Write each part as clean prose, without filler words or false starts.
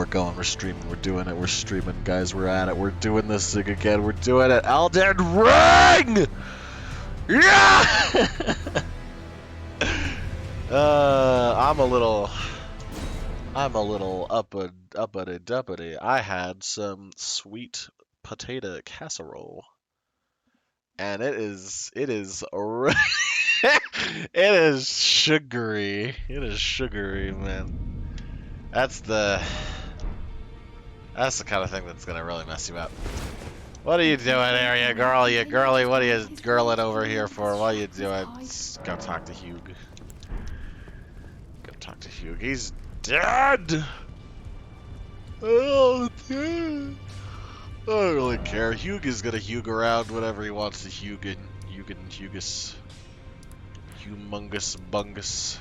going. We're streaming. We're doing it. We're streaming, guys. We're at it. We're doing this thing again. We're doing it. Elden Ring! Yeah! I'm a little uppity duppity. I had some sweet potato casserole, and it is it is sugary. It is sugary, man. That's the kind of thing that's gonna really mess you up. What are you doing there, you girl? You girly? What are you girling over here for? What are you doing? Go talk to Hugh. Go talk to Hugh. He's dead. Oh, dead. I don't really care. Hugh is gonna Hugh around whatever he wants to Hugh and Hugus. Humongous bungus.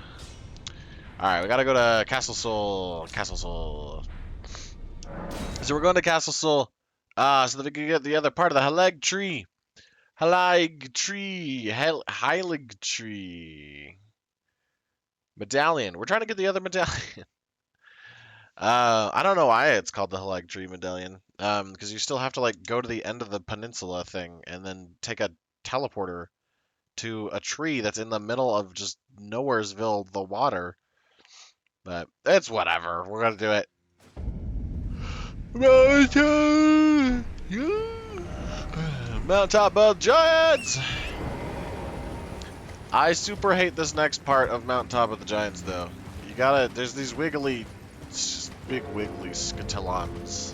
Alright, we gotta go to Castle Soul. Castle Soul. So we're going to Castle Soul. So that we can get the other part of the Heilig Tree. Heilig Tree. Medallion. We're trying to get the other medallion. I don't know why it's called the Heilig Tree Medallion. Because you still have to like go to the end of the peninsula thing and then take a teleporter to a tree that's in the middle of just Nowheresville, the water. But it's whatever. We're gonna do it. Mountaintop of Giants! I super hate this next part of Mountaintop of the Giants, though. You gotta, there's these wiggly, big wiggly skatillons.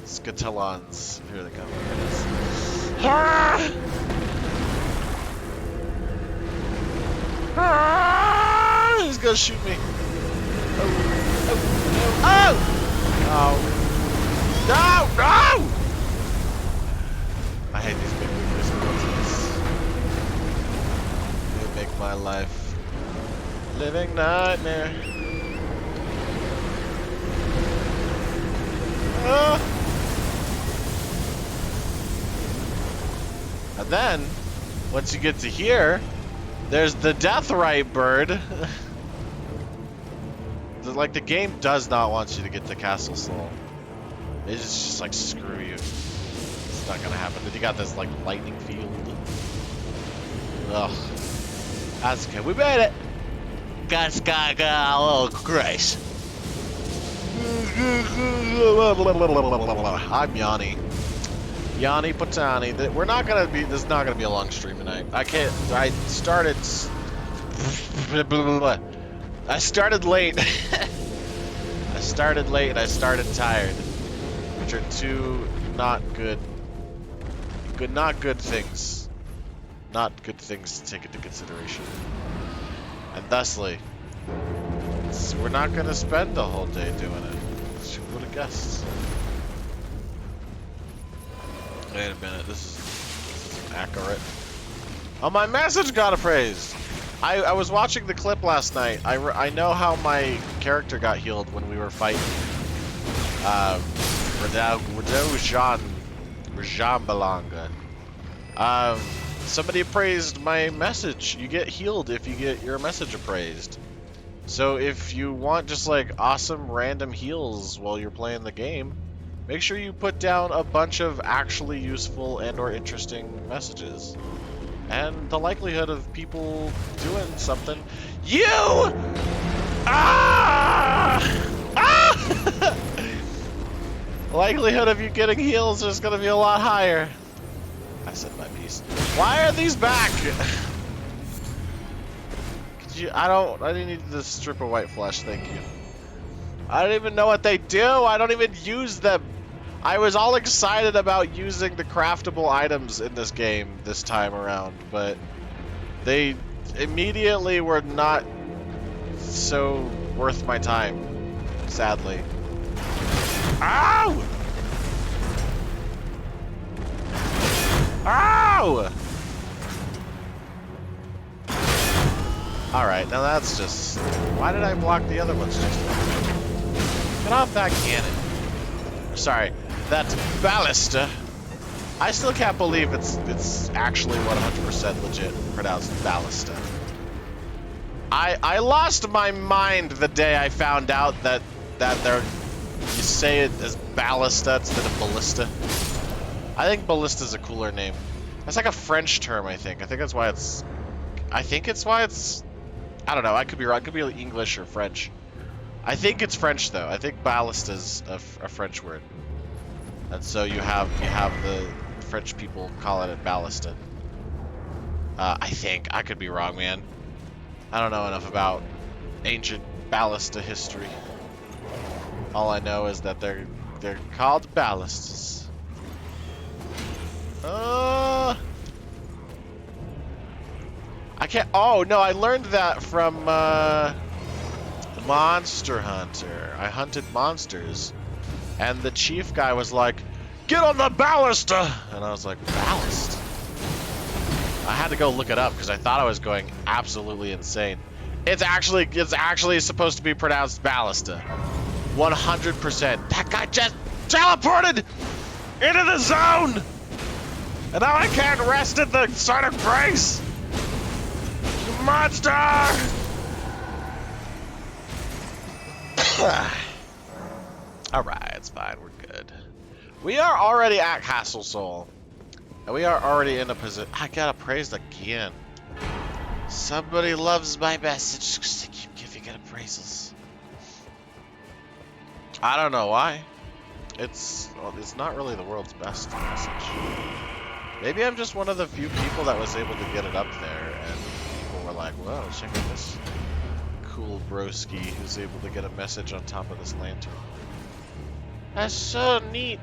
Skatillons. Here they come. Here it is. Ah! Ah! He's gonna shoot me. Oh! Oh! Oh! No! No! I hate these big wiggly skeletons. They make my life living nightmare. Ah! And then, once you get to here, there's the Deathrite bird. Like, the game does not want you to get to Castle Soul. It's just like, screw you. It's not gonna happen. But you got this, like, lightning field. Ugh. That's okay. We made it! Got a little grace. I'm Yanni. Yanni Patani. We're not gonna be, this is not gonna be a long stream tonight. I started late. I started late and I started tired, which are two not good things. Not good things to take into consideration. And thusly, we're not gonna spend the whole day doing it. Who would have guessed? Wait a minute, this is accurate. Oh, my message got appraised! I was watching the clip last night. I know how my character got healed when we were fighting Rajan Balanga. Somebody appraised my message. You get healed if you get your message appraised. So if you want just like awesome random heals while you're playing the game, make sure you put down a bunch of actually useful and or interesting messages. And the likelihood of people doing something... You! Ah! Ah! Likelihood of you getting heals is gonna be a lot higher. I said my piece. Why are these back? Could you... I didn't need this strip of white flesh, thank you. I don't even know what they do. I don't even use them. I was all excited about using the craftable items in this game this time around, but they immediately were not so worth my time, sadly. Ow! Ow! Alright, now that's just... Why did I block the other ones just now? Get off that cannon. Sorry. That ballista. I still can't believe it's actually 100% legit pronounced ballista. I lost my mind the day I found out that they're You say it as ballista instead of ballista. I think ballista is a cooler name. That's like a French term, I think. I think it's why it's... I don't know, I could be wrong. It could be English or French. I think it's French, though. I think ballista is a French word. And so you have the French people calling it ballista. I think. I could be wrong, man. I don't know enough about ancient ballista history. All I know is that they're called ballastas. I can't... Oh, no, I learned that from Monster Hunter. I hunted monsters. And the chief guy was like, "Get on the ballista!" And I was like, ballast? I had to go look it up because I thought I was going absolutely insane. It's actually supposed to be pronounced ballista. 100%. That guy just teleported into the zone! And now I can't rest in the site of grace! You monster! Alright, it's fine, we're good. We are already at Castle Soul. And we are already in a position... I got appraised again. Somebody loves my message because they keep giving it appraisals. I don't know why. It's not really the world's best message. Maybe I'm just one of the few people that was able to get it up there, and people were like, "Whoa, check out this cool broski who's able to get a message on top of this lantern. That's so neat."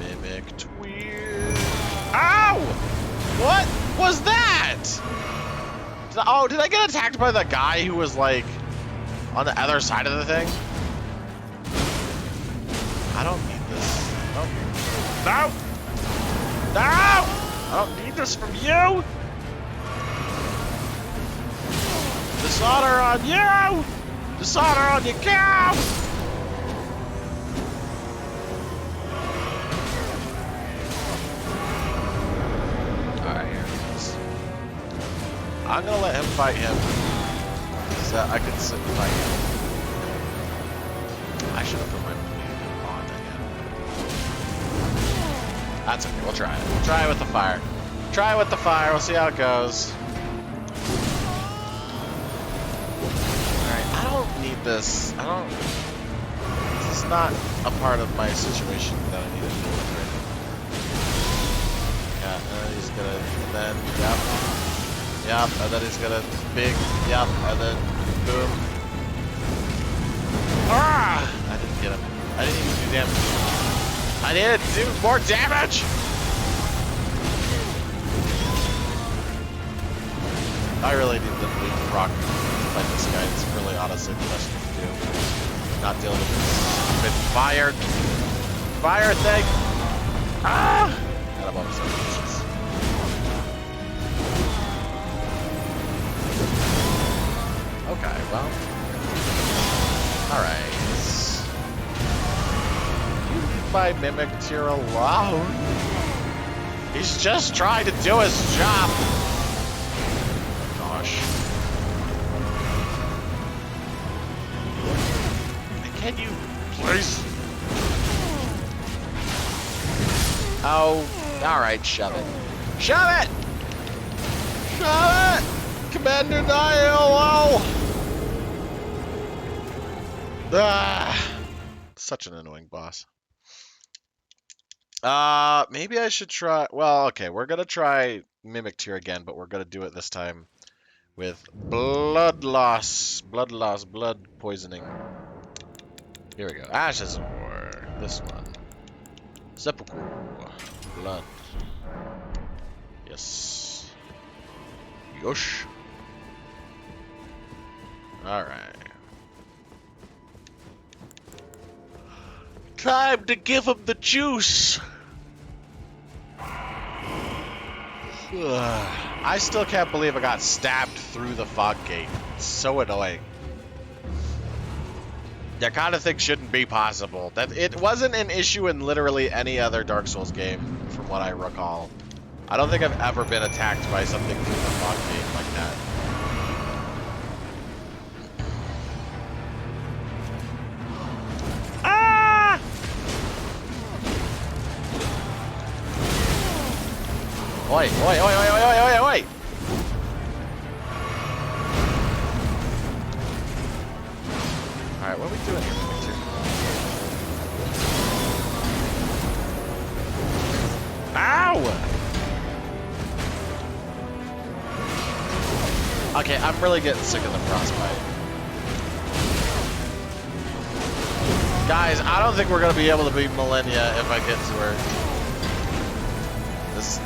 Mimic Tweer. Ow! What was that? Did I get attacked by the guy who was like on the other side of the thing? I don't need this. No! No! I don't need this from you! Dishonor on you! Dishonor on your cow! Alright, here it is. I'm gonna let him fight him, so that I can sit and fight him. I should have put my on again. That's okay, we'll try it. We'll try it with the fire. Try it with the fire, we'll see how it goes. Alright, I don't need this. This is not a part of my situation that I need to deal with right now. Yeah, he's gonna, and then, yep, and then he's gonna big, yep, and then boom. Ah! I didn't get him. I didn't even do damage. I needed to do more damage! I really need the bleed rock to fight this guy. It's really honestly the best thing to do. Not dealing with this stupid fire thing. Ah! And I'm almost out of pieces. Okay, well. Alright. You leave my mimic tier alone. He's just trying to do his job. Gosh. Can you please? Oh, alright, shove it. Shove it! Shove it! Commander Niall! Ah, such an annoying boss. Maybe I should try... Well, okay, we're gonna try Mimic Tier again, but we're gonna do it this time with blood loss. Blood poisoning. Here we go. Ashes of War. This one. Seppuku. Blood. Yes. Yosh. Alright. Time to give him the juice. I still can't believe I got stabbed through the fog gate. It's so annoying. That kind of thing shouldn't be possible. That it wasn't an issue in literally any other Dark Souls game, from what I recall. I don't think I've ever been attacked by something through the fog gate like that. Oi, oi, oi, oi, oi, oi, oi, oi! Alright, what are we doing here, Victor? Ow! Okay, I'm really getting sick of the frostbite. Guys, I don't think we're gonna be able to beat Millennia if I get to her.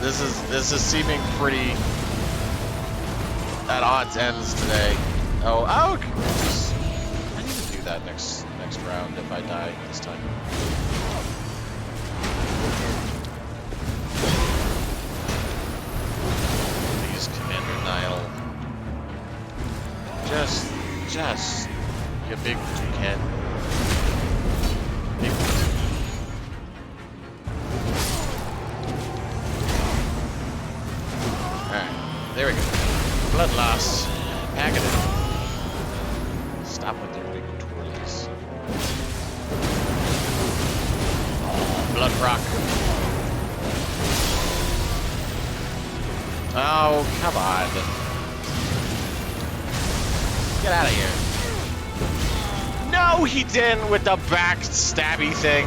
This is seeming pretty at odds ends today. Oh, I need to do that next round if I die this time. Please, Commander Nile. Just, you big can. Big. Alright, there we go. Blood loss. Pack it in. Stop with your big twirlies. Blood rock. Oh, come on. Get out of here. No, he didn't with the back stabby thing.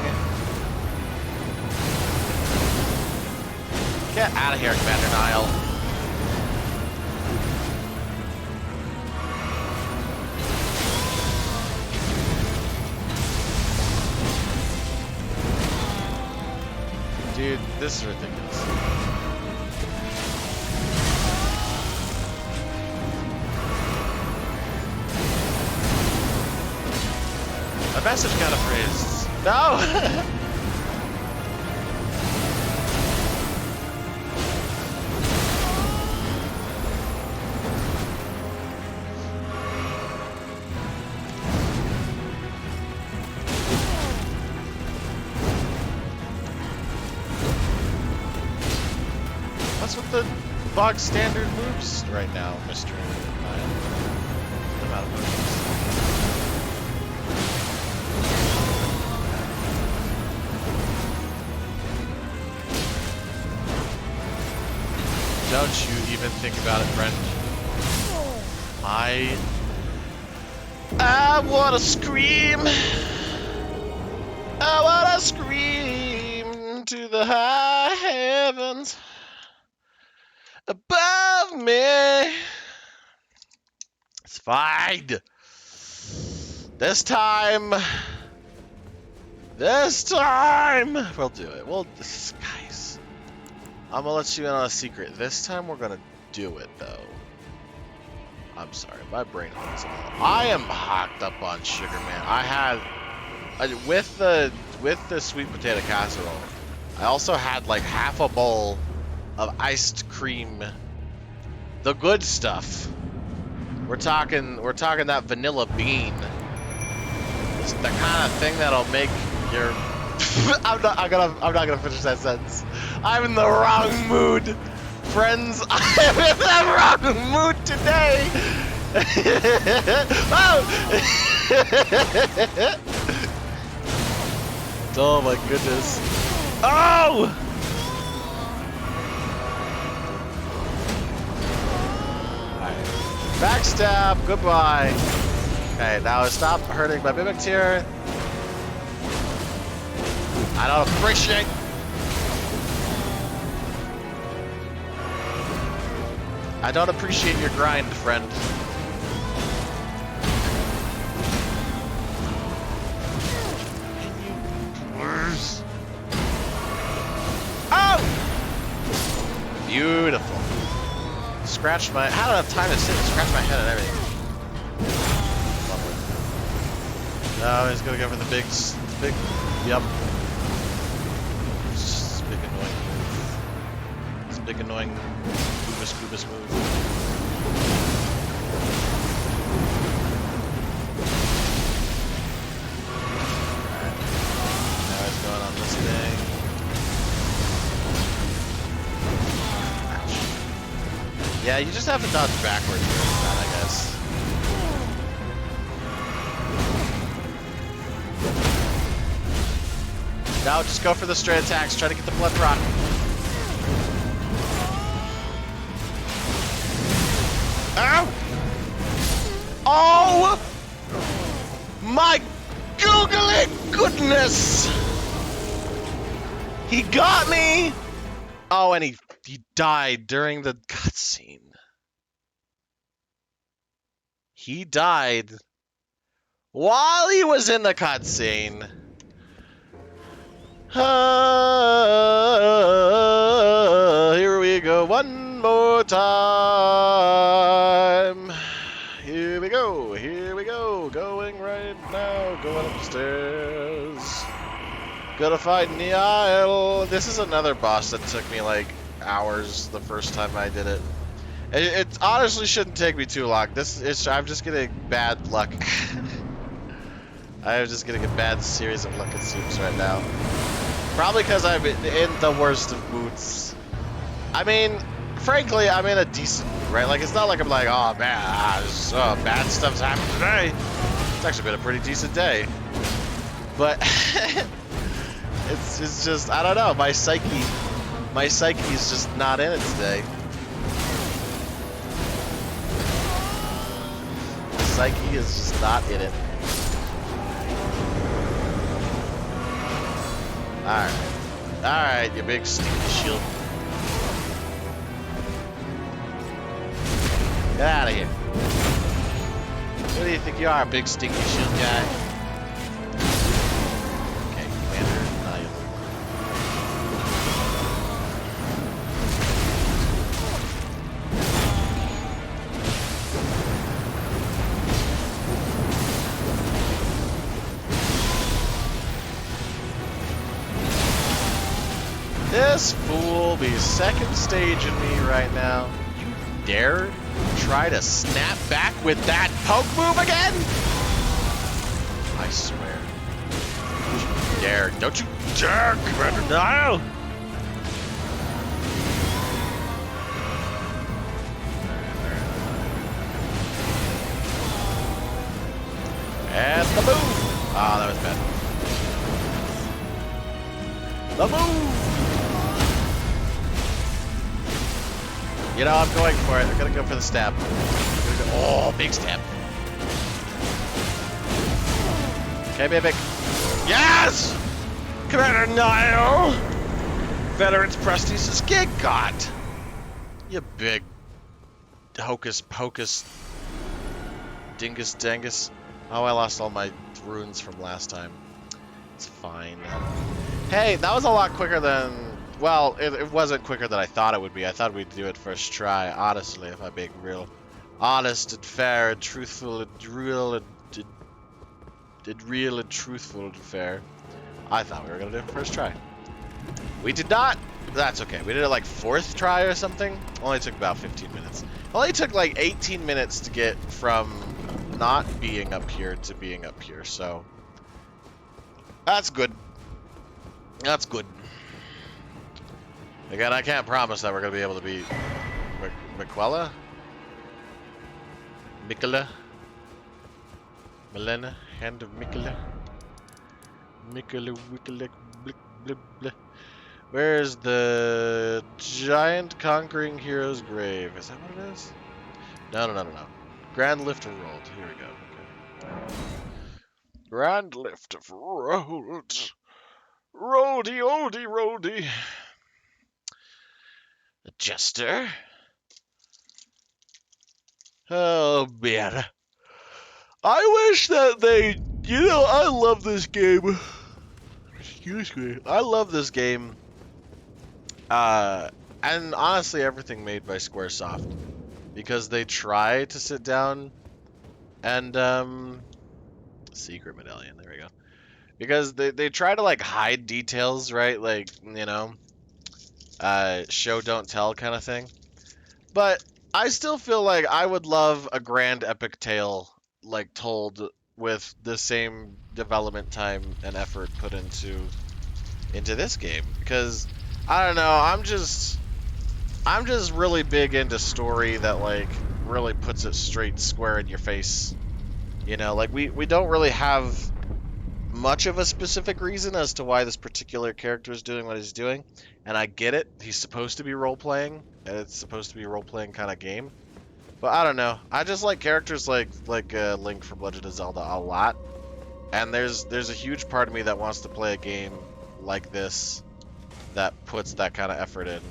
Get out of here, Commander Nile. Dude, this is ridiculous. A message got appraised. No! What's with the bog standard moves right now, Mr. Nile? I'm out of moves. Don't you even think about it, friend. I wanna scream. I wanna scream to the high heavens above me. It's fine. This time we'll do it. Guys, I'm gonna let you in on a secret. This time we're gonna do it, though. I'm sorry, my brain hurts a lot. I am hocked up on sugar, man. With the sweet potato casserole, I also had like half a bowl of iced cream, the good stuff. We're talking that vanilla bean. It's the kind of thing that'll make your. I'm not gonna finish that sentence. I'm in the wrong mood, friends. I'm in the wrong mood today. Oh! Oh my goodness. Oh! Alright. Backstab, goodbye. Okay, now stop hurting my mimic tier. I don't appreciate. I don't appreciate your grind, friend. Oh! Beautiful. Scratch my. How do I have time to sit and scratch my head and everything? Lovely. No, he's gonna go for the big. Yep. It's big annoying move. It's big annoying. Goobus move. Alright. Now he's going on this thing. Ouch. Yeah, you just have to dodge backwards during that, I guess. Now just go for the straight attacks. Try to get the blood rock. Ow! Oh! My googly goodness! He got me! Oh, and he died during the cutscene. He died while he was in the cutscene. Here we go one more time. Here we go, going right now, going upstairs. Gotta find the aisle. This is another boss that took me like hours the first time I did it. It honestly shouldn't take me too long. I'm just getting bad luck. I'm just getting a bad series of luck, it seems, right now. Probably because I'm in the worst of moods. I mean, frankly, I'm in a decent mood, right? Like, it's not like I'm like, oh man, bad stuff's happened today. It's actually been a pretty decent day. But it's just, I don't know, my psyche is just not in it today. Psyche is just not in it. Alright, you big stinky shield. Get out of here. Who do you think you are, big stinky shield guy? Okay, Commander, This fool be second staging me right now. You dare try to snap back with that poke move again? I swear. Don't you dare. Don't you dare, Commander Niall! And the move! Ah, that was bad. The move! You know, I'm going for it. I'm gonna go for the stab. Oh, big stab. Okay, baby. Yes! Commander Niall! Veterans prosthesis gig got. You big hocus pocus dingus dangus. Oh, I lost all my runes from last time. It's fine. Hey, that was a lot quicker than... Well, it wasn't quicker than I thought it would be. I thought we'd do it first try, honestly, if I'm being real. Honest and fair and truthful and real and truthful and fair. I thought we were going to do it first try. We did not. That's okay. We did it like fourth try or something. Only took about 15 minutes. Only took like 18 minutes to get from not being up here to being up here, so... That's good. That's good. Again, I can't promise that we're going to be able to beat Miquella? Milena? Hand of Miquella? Miquella, Wickella, blick, blip, blip. Where's the giant conquering hero's grave? Is that what it is? No. Grand lift of rolled. Here we go. Okay. Grand lift of rolled. Rolldy, oldie, rolldy. A jester. Oh, man. I wish that they... You know, I love this game. Excuse me. I love this game. And honestly, everything made by Squaresoft. Because they try to sit down and, Secret medallion, there we go. Because they try to, like, hide details, right? Like, you know... show don't tell kind of thing. But I still feel like I would love a grand epic tale like told with the same development time and effort put into this game, because I don't know, I'm just really big into story that like really puts it straight square in your face. You know, like we don't really have much of a specific reason as to why this particular character is doing what he's doing. And I get it. He's supposed to be role-playing, and it's supposed to be a role-playing kind of game. But I don't know. I just like characters like Link from Legend of Zelda a lot, and there's a huge part of me that wants to play a game like this that puts that kind of effort in.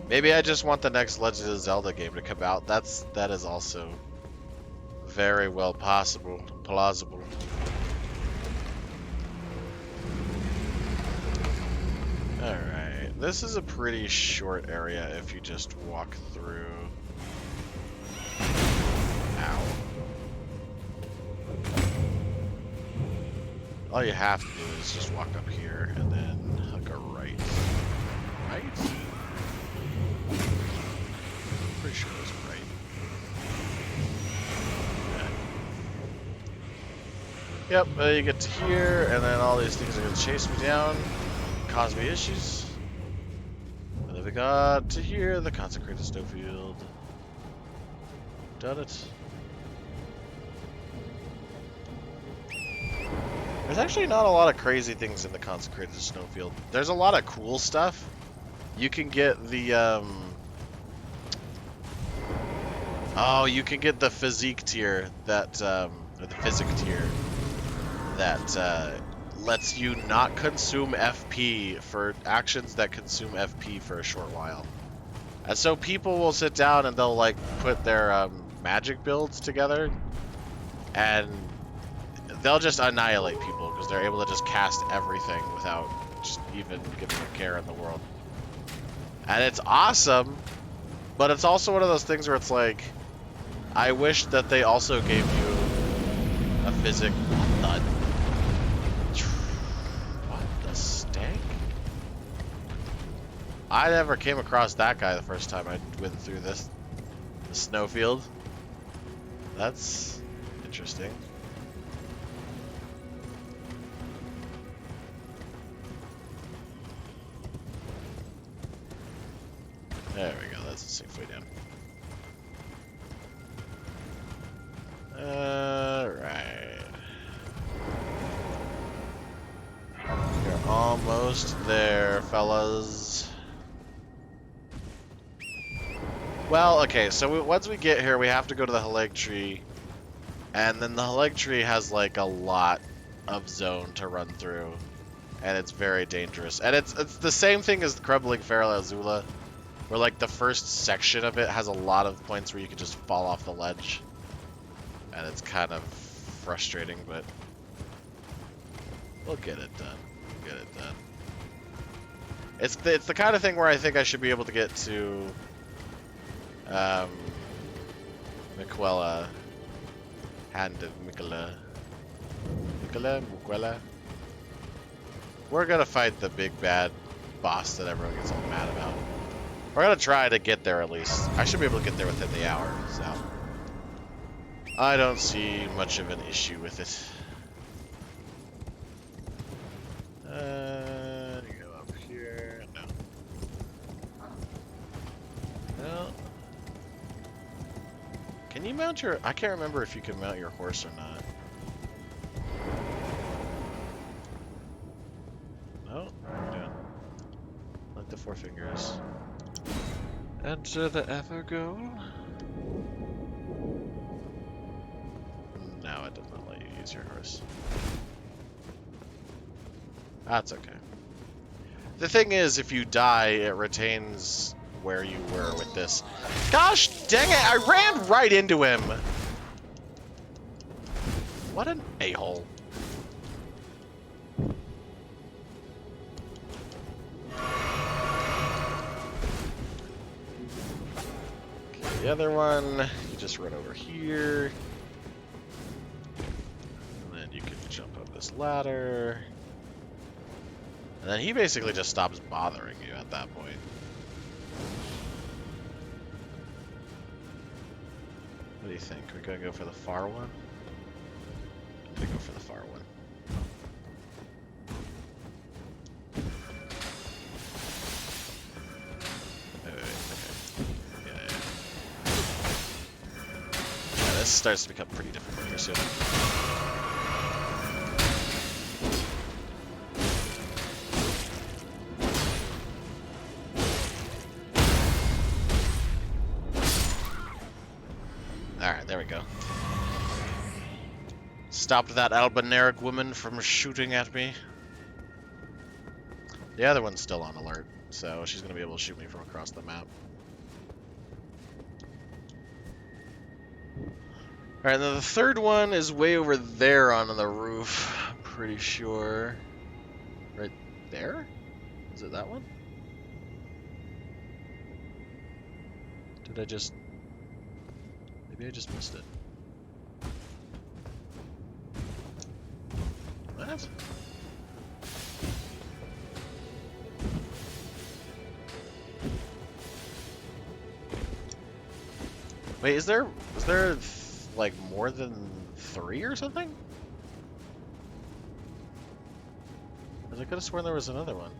Maybe I just want the next Legend of Zelda game to come out. That is also very well plausible. Alright, this is a pretty short area if you just walk through. Ow. All you have to do is just walk up here and then hook a right. Right? Pretty sure it was right. Yeah. Yep, you get to here, and then all these things are going to chase me down, cause me issues. And then we got to here, the Consecrated Snowfield. Done it. There's actually not a lot of crazy things in the Consecrated Snowfield. There's a lot of cool stuff. You can get the, oh, you can get the physique tier that, or the physic tier that, lets you not consume FP for actions that consume FP for a short while. And so people will sit down and they'll, like, put their, magic builds together, and they'll just annihilate people because they're able to just cast everything without just even giving a care in the world. And it's awesome, but it's also one of those things where it's like, I wish that they also gave you a physic. What the stank? I never came across that guy the first time I went through the snowfield. That's interesting. There we go, that's a safe way down. Alright. You're almost there, fellas. Well, okay, so once we get here, we have to go to the Halig Tree. And then the Halig Tree has, like, a lot of zone to run through. And it's very dangerous. And it's the same thing as the Crumbling Feral Azula, where, like, the first section of it has a lot of points where you can just fall off the ledge. And it's kind of frustrating, but we'll get it done. We'll get it done. It's the kind of thing where I think I should be able to get to Miquella. Hand of Miquella. Miquella? We're gonna fight the big bad boss that everyone gets all mad about. We're gonna try to get there at least. I should be able to get there within the hour, so I don't see much of an issue with it. You go up here. No. No. Can you mount your... I can't remember if you can mount your horse or not. No? Yeah. Like the 4 fingers. Enter the Evergoal. No, it does not let you use your horse. That's okay. The thing is, if you die, it retains where you were with this. Gosh dang it, I ran right into him! What an a-hole. Okay, the other one, you just run over here. And then you can jump up this ladder. And then he basically just stops bothering you at that point. What do you think? We're gonna go for the far one? I'm gonna go for the far one. Wait, okay. Yeah, this starts to become pretty difficult here soon. There we go. Stopped that albinaric woman from shooting at me. The other one's still on alert, so she's going to be able to shoot me from across the map. Alright, then the third one is way over there on the roof, I'm pretty sure. Right there? Is it that one? Did I just... Maybe I just missed it. What? Wait, is there like more than 3 or something? Because I could have sworn there was another one.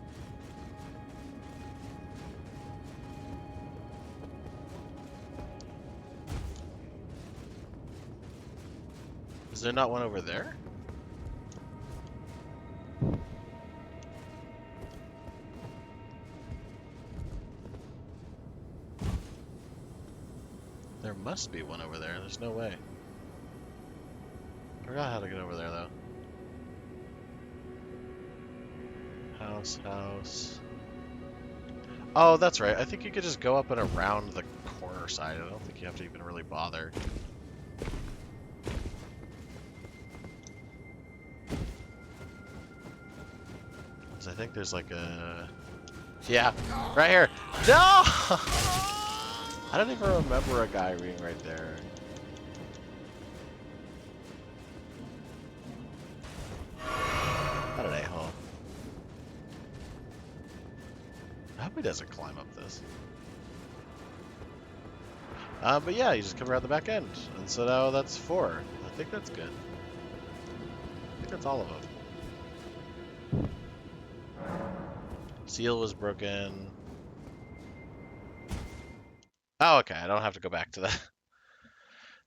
Is there not one over there? There must be one over there. There's no way. I forgot how to get over there, though. House. Oh, that's right. I think you could just go up and around the corner side. I don't think you have to even really bother. Because I think there's like a... Yeah, right here. No! I don't even remember a guy being right there. What an a-hole. I hope he doesn't climb up this. But yeah, you just come around the back end. And so now that's 4. I think that's good. I think that's all of them. Seal was broken. Oh, okay. I don't have to go back to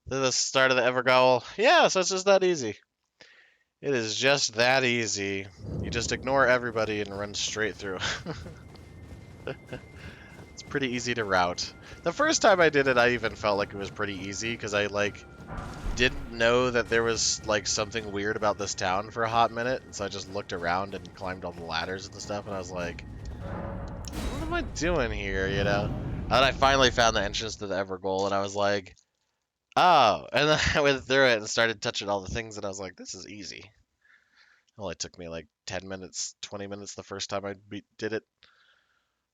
the start of the Evergowl. Yeah, so it's just that easy. It is just that easy. You just ignore everybody and run straight through. It's pretty easy to route. The first time I did it, I even felt like it was pretty easy because I didn't know that there was something weird about this town for a hot minute, and so I just looked around and climbed all the ladders and stuff, and I was like, what am I doing here, you know? And then I finally found the entrance to the Evergoal, and I was like, oh, and then I went through it and started touching all the things, and I was like, this is easy. It only took me like 10 minutes, 20 minutes the first time I did it.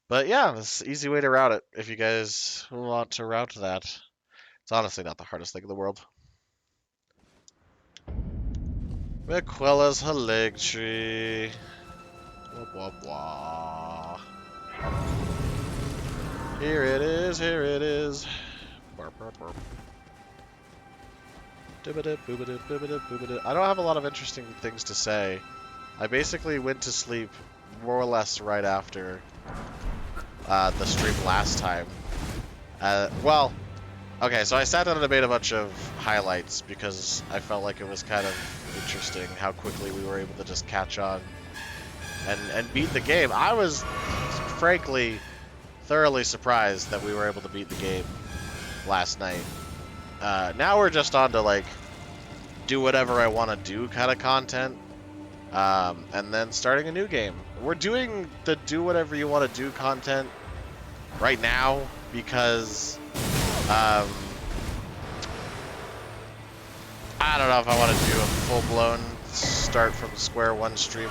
But yeah, it's an easy way to route it if you guys want to route that. It's honestly not the hardest thing in the world. Miquella's Haligtree. Wah, wah, wah. Here it is, here it is. Burp, burp, burp. I don't have a lot of interesting things to say. I basically went to sleep more or less right after the stream last time. Well, okay, so I sat down and made a bunch of highlights because I felt like it was kind of interesting how quickly we were able to just catch on and beat the game. I was, frankly, thoroughly surprised that we were able to beat the game last night. Now we're just on to, do whatever I want to do kind of content. And then starting a new game. We're doing the do whatever you want to do content right now because I don't know if I want to do a full-blown start from square one stream.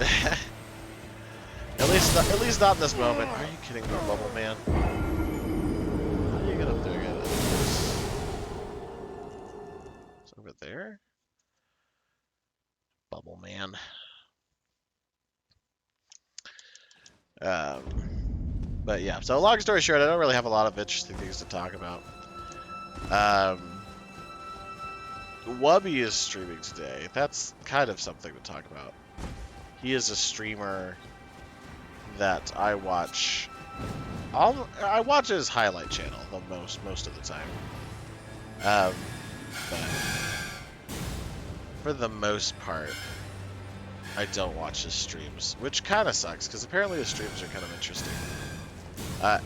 at least not in this moment. Are you kidding me, Bubble Man? How do you get up there again? It's over there? Bubble Man. But yeah, so long story short, I don't really have a lot of interesting things to talk about. Wubby is streaming today. That's kind of something to talk about. He is a streamer that I watch. I watch his highlight channel the most of the time. But for the most part, I don't watch his streams, which kind of sucks, because apparently his streams are kind of interesting.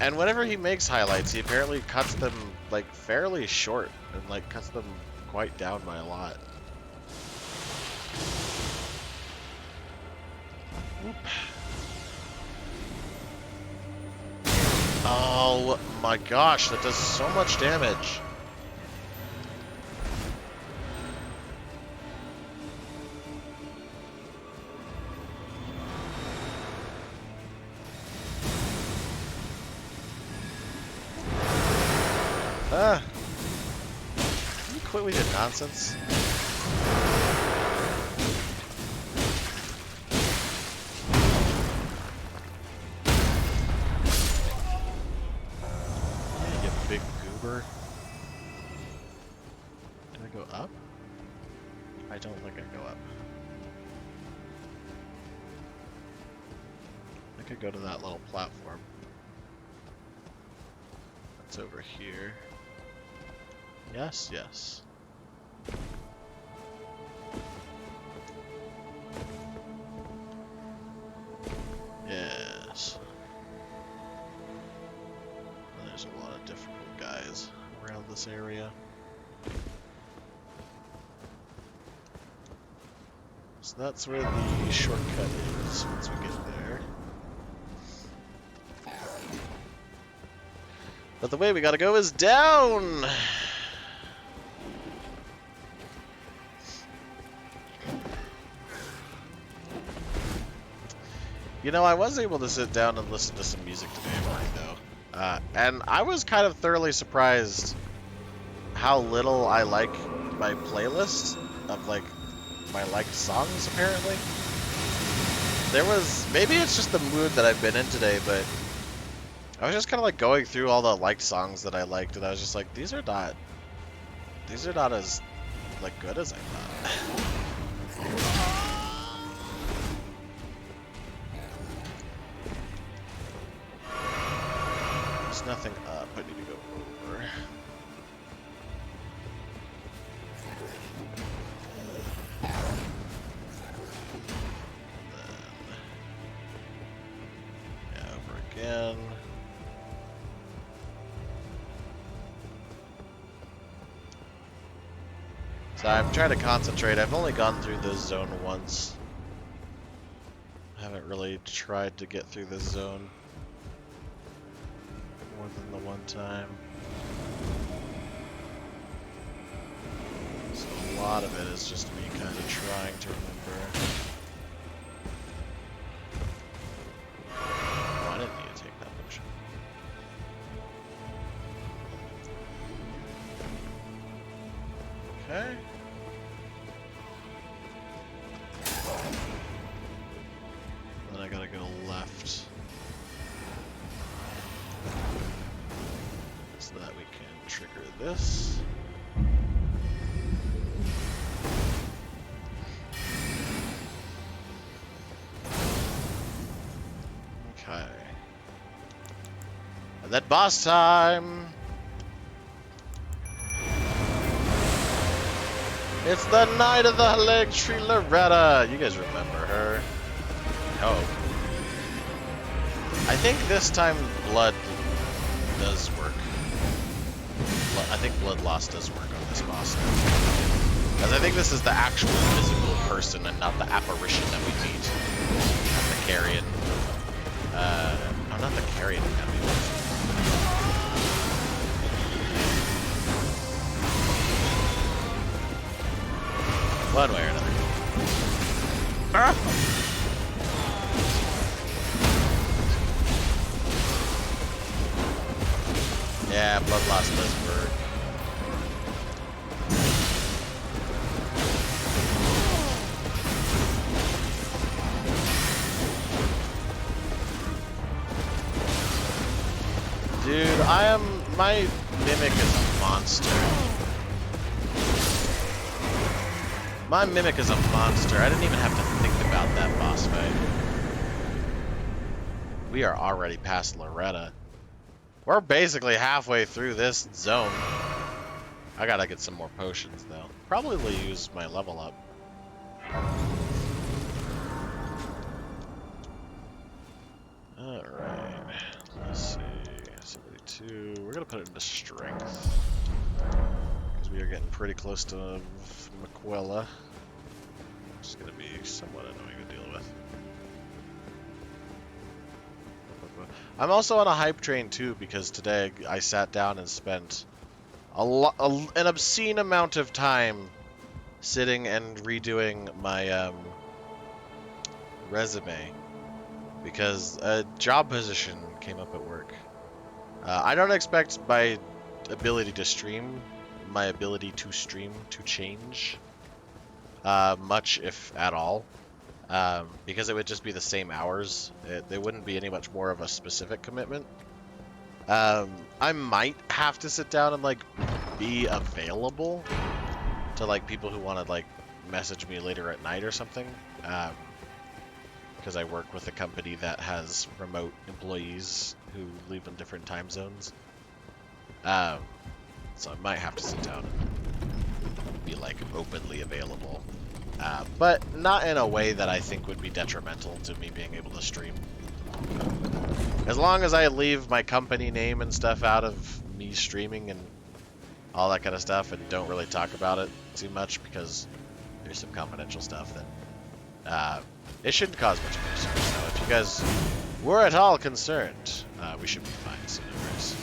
And whenever he makes highlights, he apparently cuts them like fairly short and like cuts them quite down by a lot. Whoop. Oh my gosh, that does so much damage. Ah. Can you quit with your nonsense? Yeah, you big goober. Can I go up? I don't think I go up. I could go to that little platform. That's over here. Yes, yes. Yes. And there's a lot of difficult guys around this area. So that's where the shortcut is once we get there. But the way we gotta go is down! You know, I was able to sit down and listen to some music today, though. And I was kind of thoroughly surprised how little I like my playlist of, like, my liked songs, apparently. There was... Maybe it's just the mood that I've been in today, but I was just kind of, like, going through all the liked songs that I liked, and I was just like, these are not as, like, good as I thought. There's nothing up. I need to go over. Then, yeah, over again. So I'm trying to concentrate. I've only gone through this zone once. I haven't really tried to get through this zone more than the one time. So a lot of it is just me kind of trying to remember. Oh, I didn't need to take that potion. Okay. Then I gotta go left. So that we can trigger this. Okay. And then boss time! It's the night of the leg tree Loretta! You guys remember her. Oh. I think this time blood does work. I think blood loss does work on this boss. Because I think this is the actual physical person and not the apparition that we meet. Not the carrion. Oh, not the carrion. One way or another. Ah! Yeah, blood loss does work. Dude, my mimic is a monster. My mimic is a monster. I didn't even have to think about that boss fight. We are already past Loretta. We're basically halfway through this zone. I gotta get some more potions, though. Probably use my level up. Alright. Let's see. 72. We're gonna put it into strength. Because we are getting pretty close to Maquella. It's going to be somewhat annoying to deal with. I'm also on a hype train too, because today I sat down and spent an obscene amount of time sitting and redoing my resume, because a job position came up at work. I don't expect my ability to stream to change much, if at all. Because it would just be the same hours. There wouldn't be any much more of a specific commitment. I might have to sit down and like be available to like people who want to like message me later at night or something. Because I work with a company that has remote employees who live in different time zones. So I might have to sit down and be like openly available. But not in a way that I think would be detrimental to me being able to stream. As long as I leave my company name and stuff out of me streaming and all that kind of stuff and don't really talk about it too much, because there's some confidential stuff that it shouldn't cause much of an issue. So if you guys were at all concerned, we should be fine. So no worries.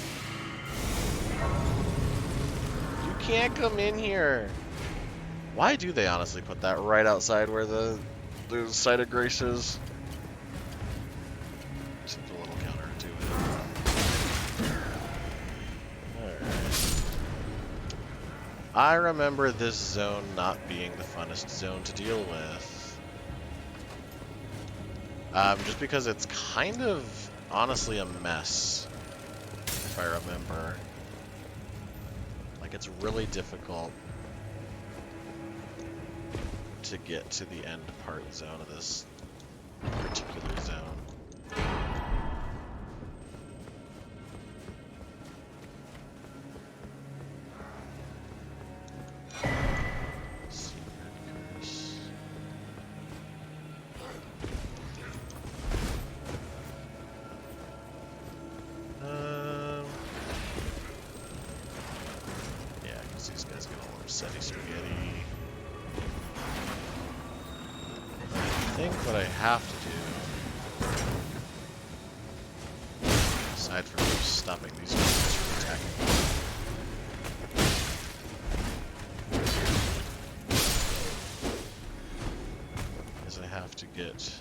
You can't come in here. Why do they honestly put that right outside where the site of grace is? Seems a little counterintuitive. Alright. I remember this zone not being the funnest zone to deal with. Just because it's kind of, honestly, a mess, if I remember. Like, it's really difficult to get to the end part zone of this particular zone. Yeah, because these guys get all upsetty spaghetti. I think what I have to do, aside from stopping these guys from attacking, is I have to get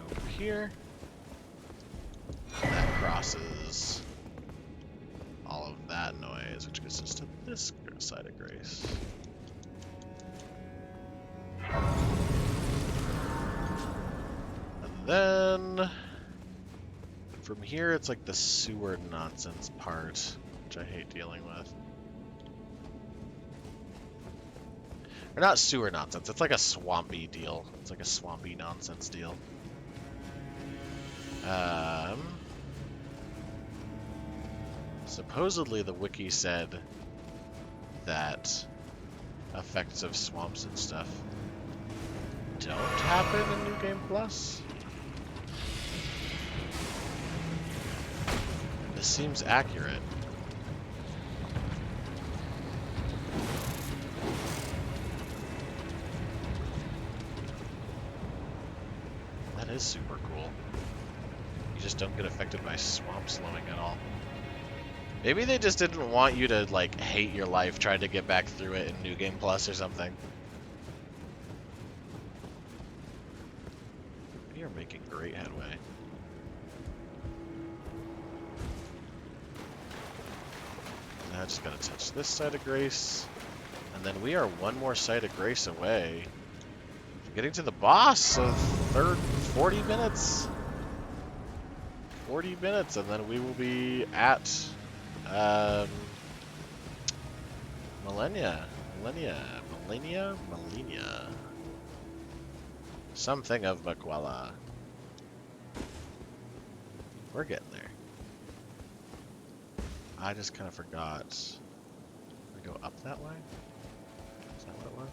over here. That crosses all of that noise, which gets us to this side of grace. Then, from here, it's like the sewer nonsense part, which I hate dealing with. Or not sewer nonsense, it's like a swampy deal. It's like a swampy nonsense deal. Supposedly the wiki said that effects of swamps and stuff don't happen in New Game Plus. This seems accurate. That is super cool. You just don't get affected by swamp slowing at all. Maybe they just didn't want you to, like, hate your life trying to get back through it in New Game Plus or something. We are making great headway. Now I just gotta touch this side of grace. And then we are one more side of grace away from getting to the boss, so 40 minutes. 40 minutes, and then we will be at Millennia. Something of Maquella. We're getting there. I just kind of forgot. We go up that way? Is that what it was?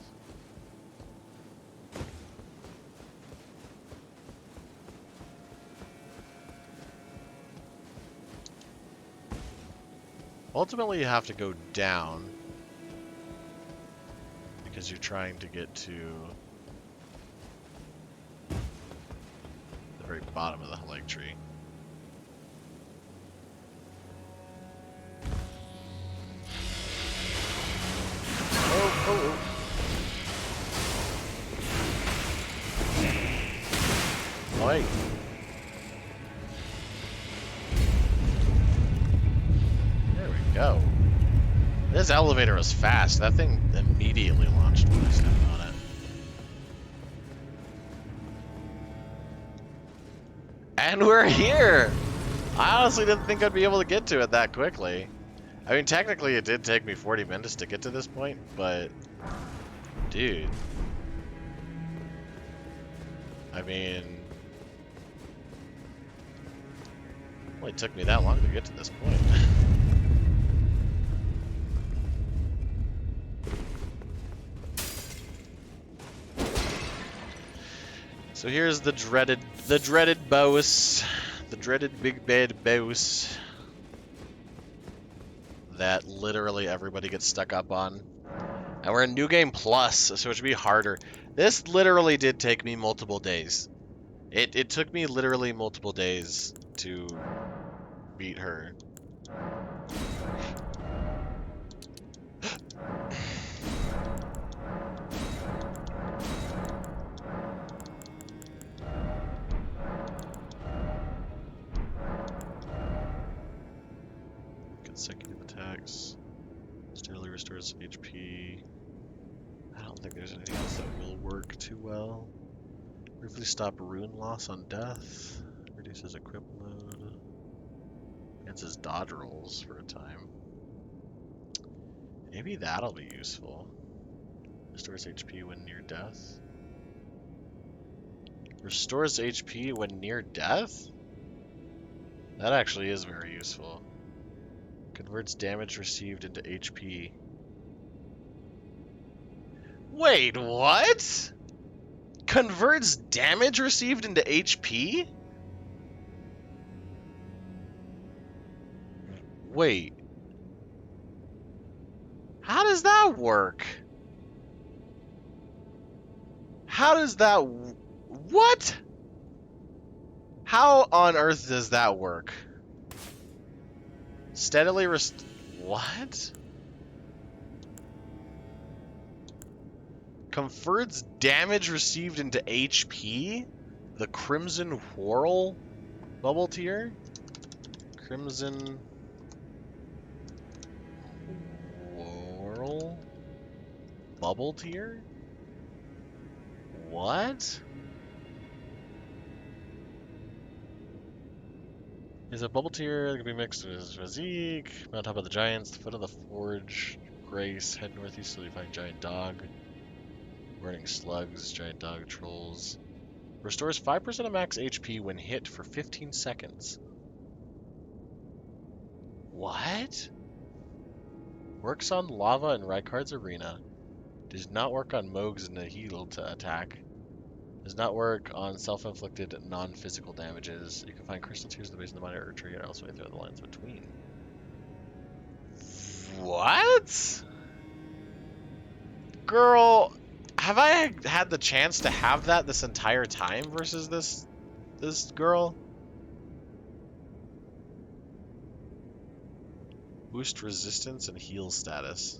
Ultimately, you have to go down because you're trying to get to the very bottom of the Halig tree. Oh. Wait. There we go. This elevator was fast. That thing immediately launched when I stepped on it. And we're here! I honestly didn't think I'd be able to get to it that quickly. I mean, technically it did take me 40 minutes to get to this point, but... Dude. I mean... It only took me that long to get to this point. So here's the dreaded boss, the dreaded big bad boss that literally everybody gets stuck up on. And we're in New Game Plus, so it should be harder. This literally did take me multiple days. It took me literally multiple days to beat her. Consecutive attacks. Steadily restores HP. I don't think there's anything else that will work too well. Briefly stop rune loss on death. Reduces equip mode. Enhances dodge rolls for a time. Maybe that'll be useful. Restores HP when near death. Restores HP when near death? That actually is very useful. Converts damage received into HP. Wait, what? Converts damage received into HP? Wait. How does that work? How does that... What? How on earth does that work? Steadily what? Confers damage received into HP? The Crimson Whirl bubble tier? Crimson Whirl bubble tier? What? Is a bubble tier that can be mixed with physique. Mountaintop of the Giants, the foot of the forge, Grace, head northeast till you find giant dog. Burning slugs, giant dog trolls. Restores 5% of max HP when hit for 15 seconds. What? Works on lava in Rykard's arena. Does not work on Moog's Nihil to attack. Does not work on self-inflicted non-physical damages. You can find crystal tears at the base of the minor tree and elsewhere through the lines between. What? Girl, have I had the chance to have that this entire time versus this girl? Boost resistance and heal status.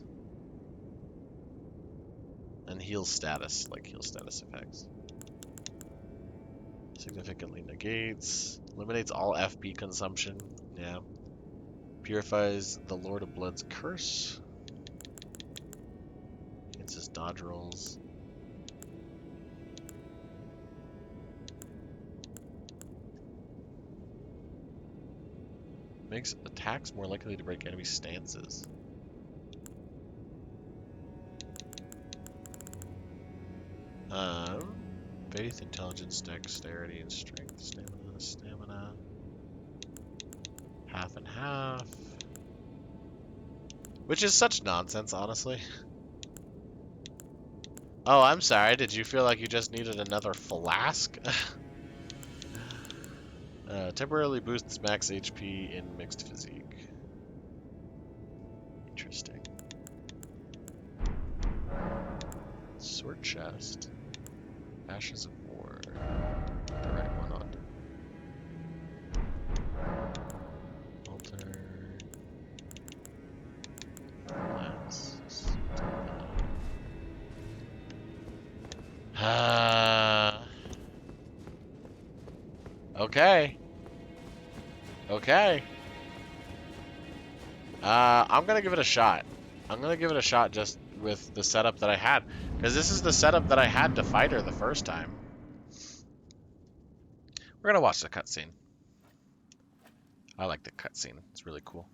And heal status, like heal status effects. Significantly negates. Eliminates all FP consumption. Yeah. Purifies the Lord of Blood's curse. Enhances dodge rolls. Makes attacks more likely to break enemy stances. Faith, intelligence, dexterity, and strength. Stamina. Half and half. Which is such nonsense, honestly. Oh, I'm sorry. Did you feel like you just needed another flask? Temporarily boosts max HP in mixed physique. Interesting. Sword chest. Ashes of War. The right one on. Altar. Flasks. Okay. Okay. I'm gonna give it a shot. I'm gonna give it a shot just with the setup that I had. Because this is the setup that I had to fight her the first time. We're gonna watch the cutscene. I like the cutscene. It's really cool.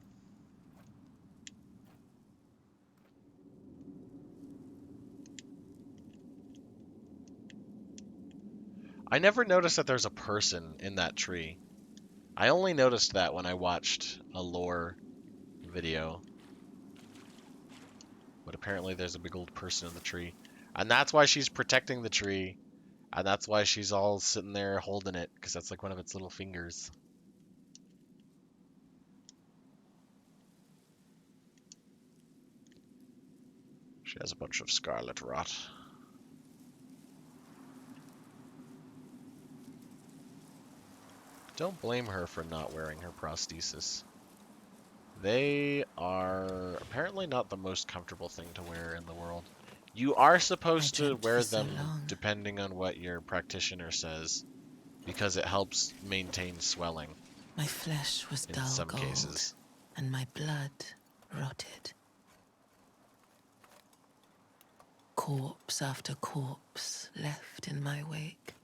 I never noticed that there's a person in that tree. I only noticed that when I watched a lore video. But apparently there's a big old person in the tree. And that's why she's protecting the tree. And that's why she's all sitting there holding it. Because that's like one of its little fingers. She has a bunch of scarlet rot. Don't blame her for not wearing her prosthesis. They are apparently not the most comfortable thing to wear in the world. You are supposed to wear them depending on what your practitioner says, because it helps maintain swelling. My flesh was dull in some gold, cases. and my blood rotted. Corpse after corpse left in my wake.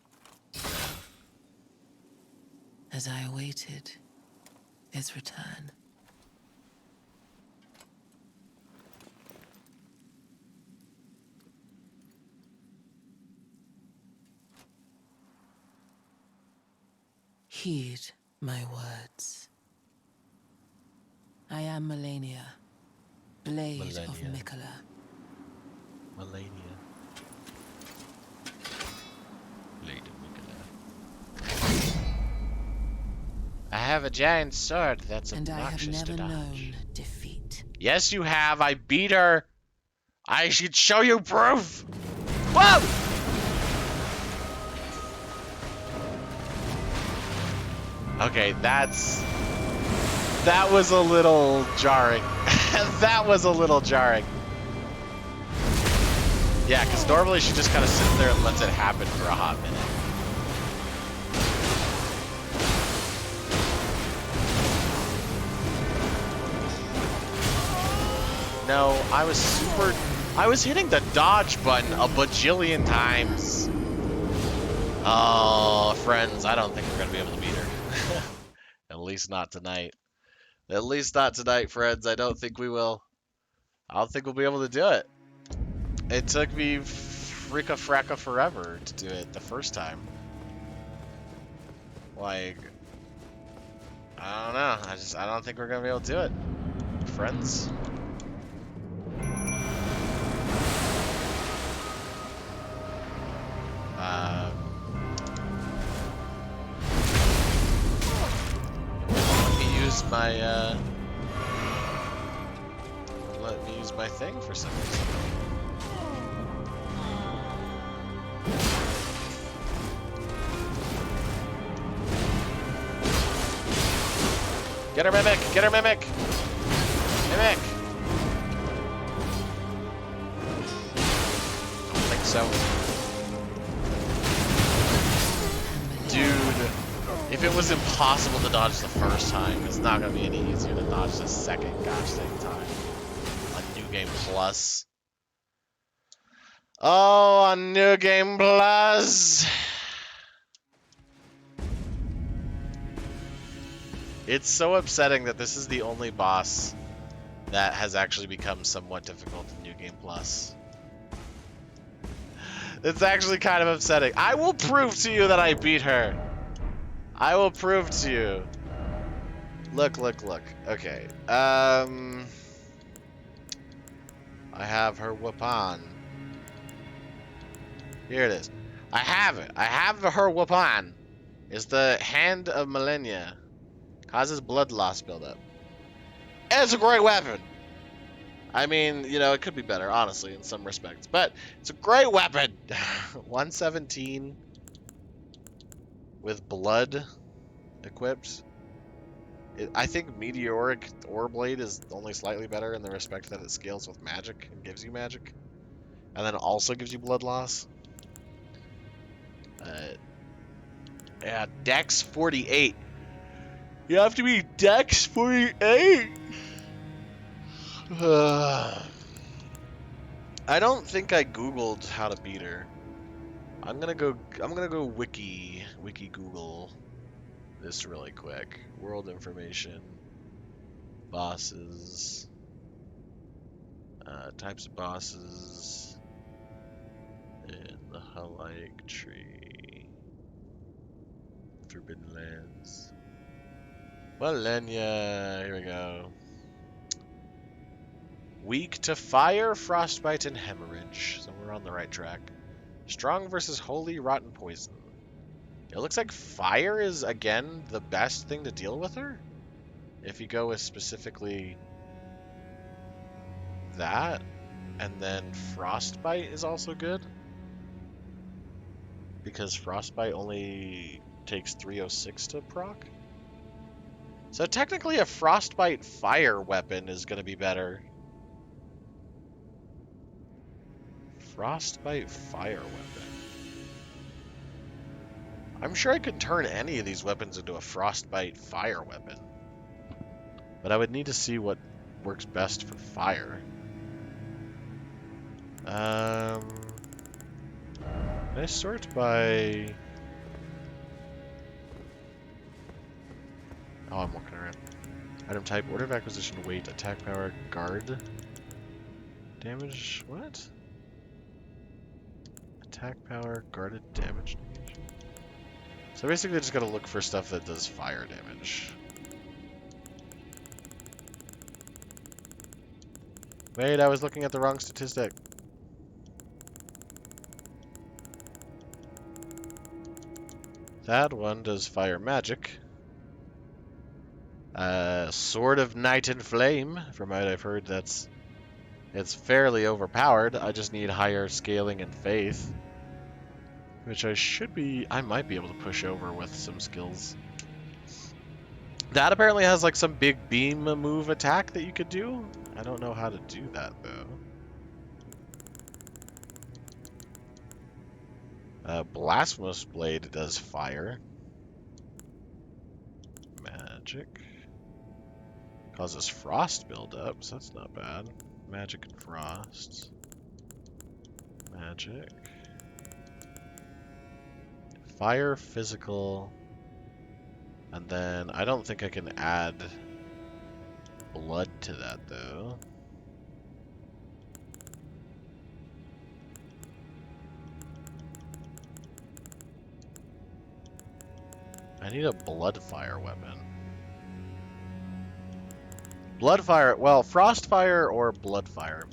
As I awaited his return. Heed my words. I am Melania, Blade of Mikola. Melania. Blade of Mikola. I have a giant sword that's obnoxious to dodge. And I have never known defeat. Yes, you have. I beat her. I should show you proof. Whoa! Okay, that was a little jarring. That was a little jarring. Yeah, because normally she just kind of sits there and lets it happen for a hot minute. No, I was hitting the dodge button a bajillion times. Oh, friends, I don't think we're going to be able to beat her. At least not tonight. At least not tonight, friends. I don't think we will. I don't think we'll be able to do it. It took me fricka-fracka forever to do it the first time. Like, I don't know. I don't think we're going to be able to do it. Friends. Let me use my thing for some reason. Get her, Mimic! Get her, Mimic! Mimic! Don't think so. Dude. If it was impossible to dodge the first time, it's not going to be any easier to dodge the second gosh dang time. On New Game Plus. Oh, on New Game Plus! It's so upsetting that this is the only boss that has actually become somewhat difficult in New Game Plus. It's actually kind of upsetting. I will prove to you that I beat her. I will prove to you. Look, look, look. Okay. I have her weapon. Here it is. I have it. I have her weapon. It's the Hand of Millennia. Causes blood loss buildup. It's a great weapon. I mean, you know, it could be better, honestly, in some respects. But it's a great weapon. 117 with blood equipped. I think Meteoric Ore Blade is only slightly better in the respect that it scales with magic and gives you magic. And then also gives you blood loss. Yeah, Dex 48. You have to be Dex 48. I don't think I Googled how to beat her. I'm gonna go wiki Google this really quick. World information, bosses, types of bosses in the Halike tree, Forbidden Lands. Malenia, here we go. Weak to fire, frostbite, and hemorrhage. So we're on the right track. Strong versus holy rotten poison. It looks like fire is, again, the best thing to deal with her. If you go with specifically that, and then frostbite is also good. Because frostbite only takes 306 to proc. So technically a frostbite fire weapon is going to be better. Frostbite fire weapon. I'm sure I could turn any of these weapons into a frostbite fire weapon. But I would need to see what works best for fire. Can I sort by... Oh, I'm walking around. Item type, order of acquisition, weight, attack power, guard. Damage, what? Attack power, guarded damage. So basically I just gotta look for stuff that does fire damage. Wait, I was looking at the wrong statistic. That one does fire magic. Sword of Night and Flame. From what I've heard, it's fairly overpowered. I just need higher scaling and faith, which I might be able to push over with some skills. That apparently has like some big beam move attack that you could do. I don't know how to do that though. Blasphemous Blade does fire. Magic. Causes frost buildup, so that's not bad. Magic and frost. Magic. Fire, physical. And then I don't think I can add blood to that though. I need a blood fire weapon. Blood fire, well, frost fire or blood fire.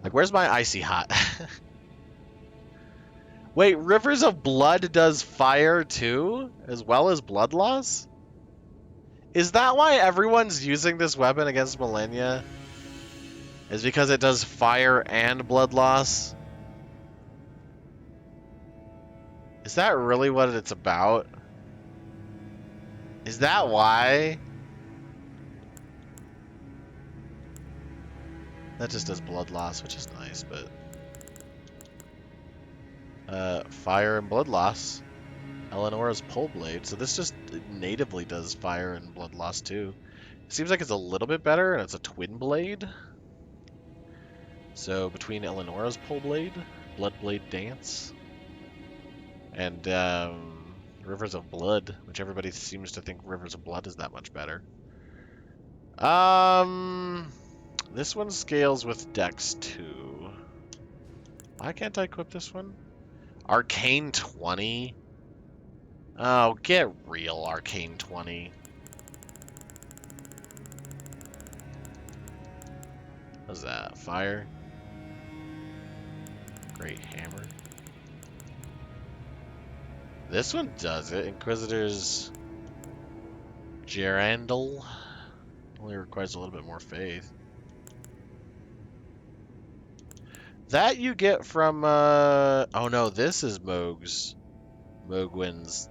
Like, where's my icy hot? Wait, Rivers of Blood does fire too, as well as blood loss? Is that why everyone's using this weapon against Malenia? Is because it does fire and blood loss? Is that really what it's about? Is that why? That just does blood loss, which is nice, but... fire and blood loss. Eleonora's Pole Blade. So this just natively does fire and blood loss too. It seems like it's a little bit better, and it's a twin blade. So between Eleonora's Pole Blade, Blood Blade Dance, and Rivers of Blood, which everybody seems to think Rivers of Blood is that much better. This one scales with Dex 2. Why can't I equip this one? Arcane 20? Oh, get real, Arcane 20. What's that? Fire? Great Hammer. This one does it. Inquisitor's Gerandal. Only requires a little bit more faith. That you get from, oh no, this is Mogwin's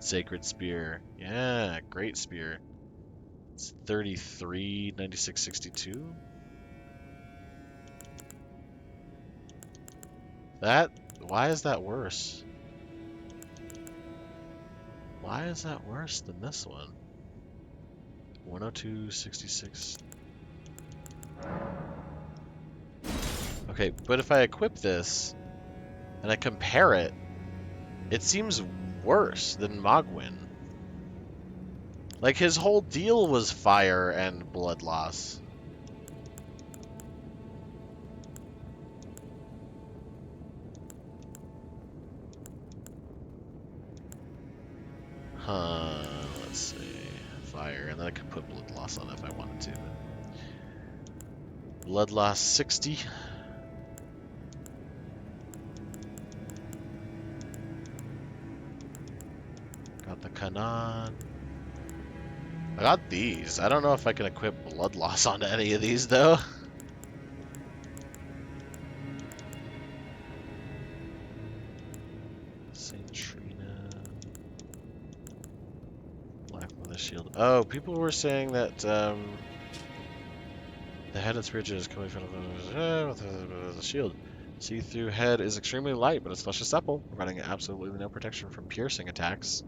Sacred Spear. Yeah, great spear. It's 33, 96, 62. Why is that worse? Why is that worse than this one? 102, 66. Okay, but if I equip this and I compare it, it seems worse than Mogwin. Like, his whole deal was fire and blood loss. Huh, let's see. Fire, and then I could put blood loss on it if I wanted to. Blood loss 60. Got the Kanan. I got these. I don't know if I can equip blood loss onto any of these, though. Saint Trina. Black Mother Shield. Oh, people were saying that the head and spirit is coming from the shield. See-through head is extremely light, but its flesh is supple, providing absolutely no protection from piercing attacks.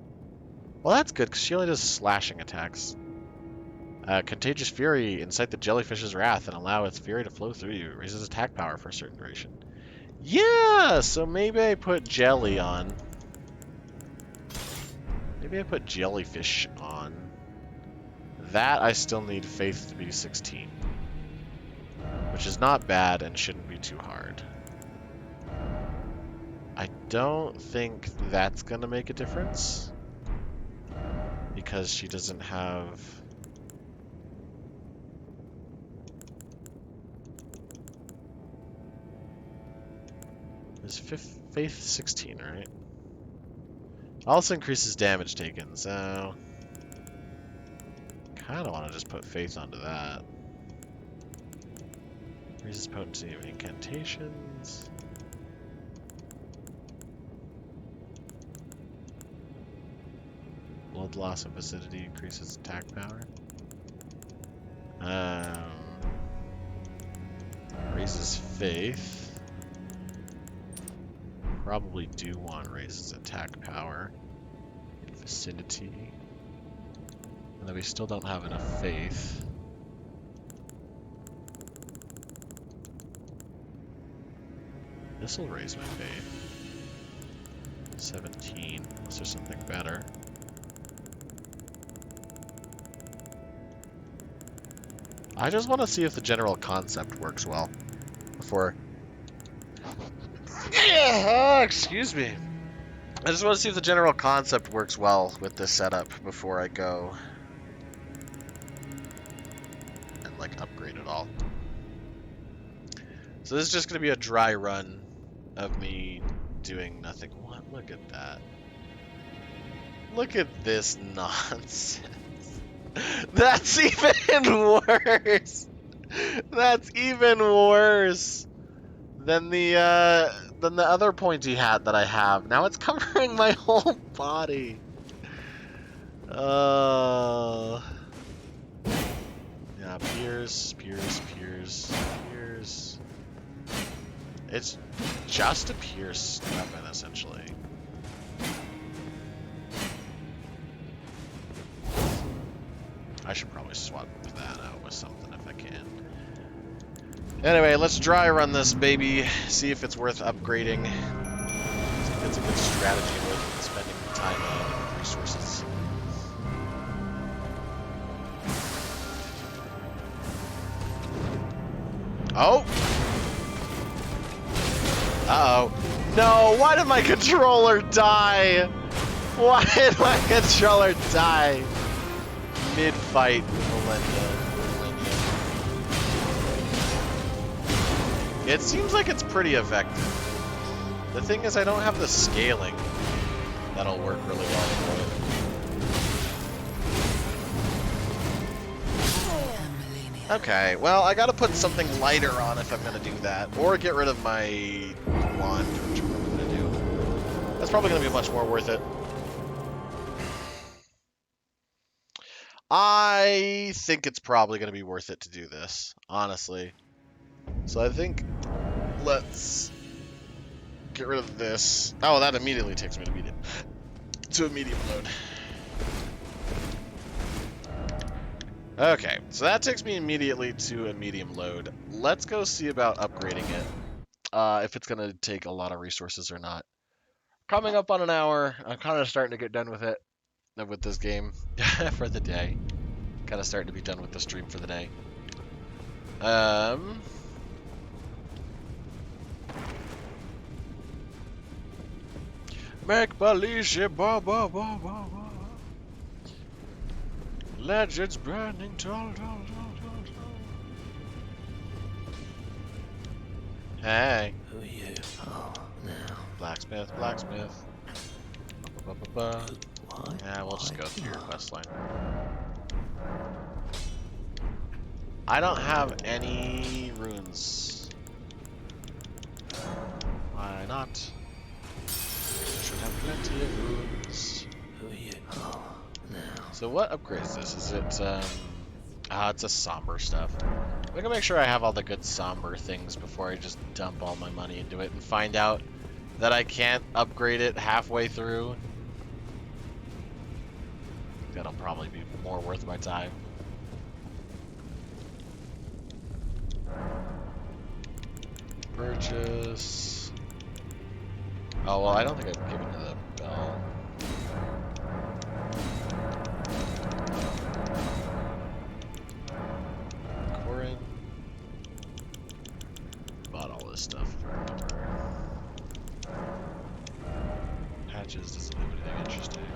Well, that's good, because she only does slashing attacks. Contagious Fury. Incite the jellyfish's wrath and allow its fury to flow through you. Raises attack power for a certain duration. Yeah! So maybe I put Jelly on. Maybe I put Jellyfish on. That I still need Faith to be 16. Which is not bad and shouldn't be too hard. I don't think that's going to make a difference. Because she doesn't have... Is Faith 16, right? Also increases damage taken, so... Kinda want to just put Faith onto that. Raises potency of Incantations. Blood loss and acidity increases attack power. Raises Faith. Probably do want raises attack power in vicinity. And then we still don't have enough Faith. This will raise my Faith. 17, unless there's something better. I just want to see if the general concept works well before... excuse me. I just want to see if the general concept works well with this setup before I go and, like, upgrade it all. So this is just going to be a dry run of me doing nothing. What? Look at that. Look at this nonsense. That's even worse. That's even worse than the other pointy hat that I have. Now it's covering my whole body. Yeah, Pierce. It's just a Pierce weapon, essentially. I should probably swap that out with something if I can. Anyway, let's dry run this baby, see if it's worth upgrading. See if it's a good strategy with spending time and resources. Oh! Uh-oh. No, why did my controller die? Why did my controller die? Mid-fight with Millennia. It seems like it's pretty effective. The thing is, I don't have the scaling that'll work really well for it. Okay, well, I gotta put something lighter on if I'm gonna do that. Or get rid of my wand, which I'm probably gonna do. That's probably gonna be much more worth it. I think it's probably gonna be worth it to do this, honestly. So I think let's get rid of this. Oh, that immediately takes me to a medium load. Okay, so that takes me immediately to a medium load. Let's go see about upgrading it. If it's going to take a lot of resources or not. Coming up on an hour. I'm kind of starting to get done with it, with this game for the day. Kind of starting to be done with the stream for the day. Make believe ba ba ba ba ba. Legends burning tall, tall, tall, tall, tall. Hey. Who are you? Oh, now. Blacksmith, blacksmith. Ba, ba, ba, ba. Yeah, we'll just go through your quest line. I don't have any runes. Why not? I should have plenty of runes. Who are you? Oh, now. So what upgrades this? Is it, it's a somber stuff. I'm gonna make sure I have all the good somber things before I just dump all my money into it and find out that I can't upgrade it halfway through. That'll probably be more worth my time. Purchase. Oh, well, I don't think I've given you the bell. Corin. Bought all this stuff, if I remember. Patches doesn't have anything interesting.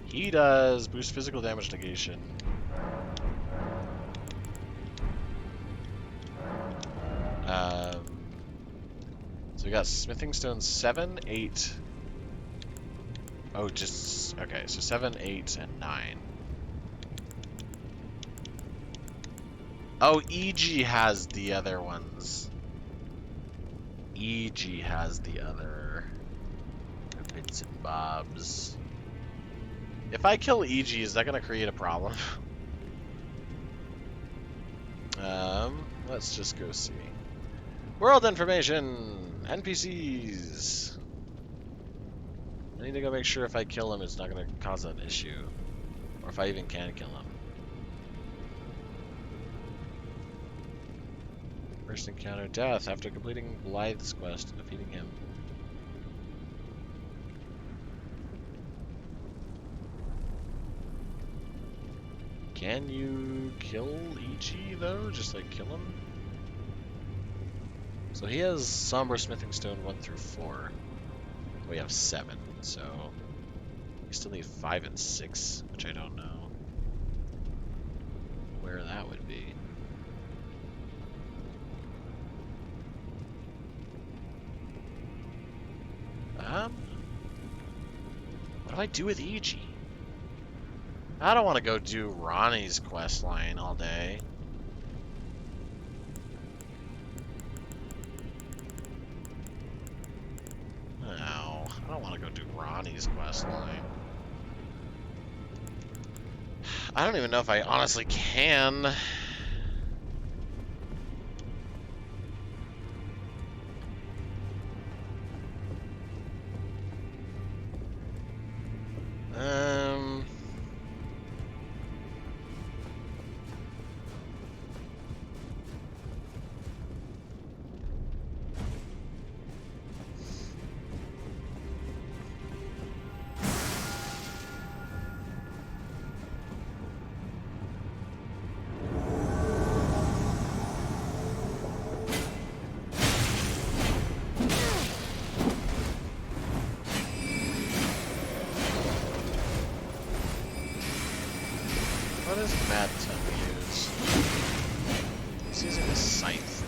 He does boost physical damage negation. So we got smithing stone 7, 8. Oh, just okay. So 7, 8, and 9. Oh, EG has the other ones. EG has the other bits and bobs. If I kill EG, is that gonna create a problem? Let's just go see. World information! NPCs! I need to go make sure if I kill him, it's not gonna cause an issue. Or if I even can kill him. First encounter, death after completing Blythe's quest and defeating him. Can you kill EG though? Just like kill him? So he has Somber Smithing Stone 1 through 4. We have 7, so we still need 5 and 6, which I don't know where that would be. What do I do with EG? I don't want to go do Ronnie's quest line all day. No, I don't want to go do Ronnie's quest line. I don't even know if I honestly can. What does Mad Tongue use? He's using a scythe.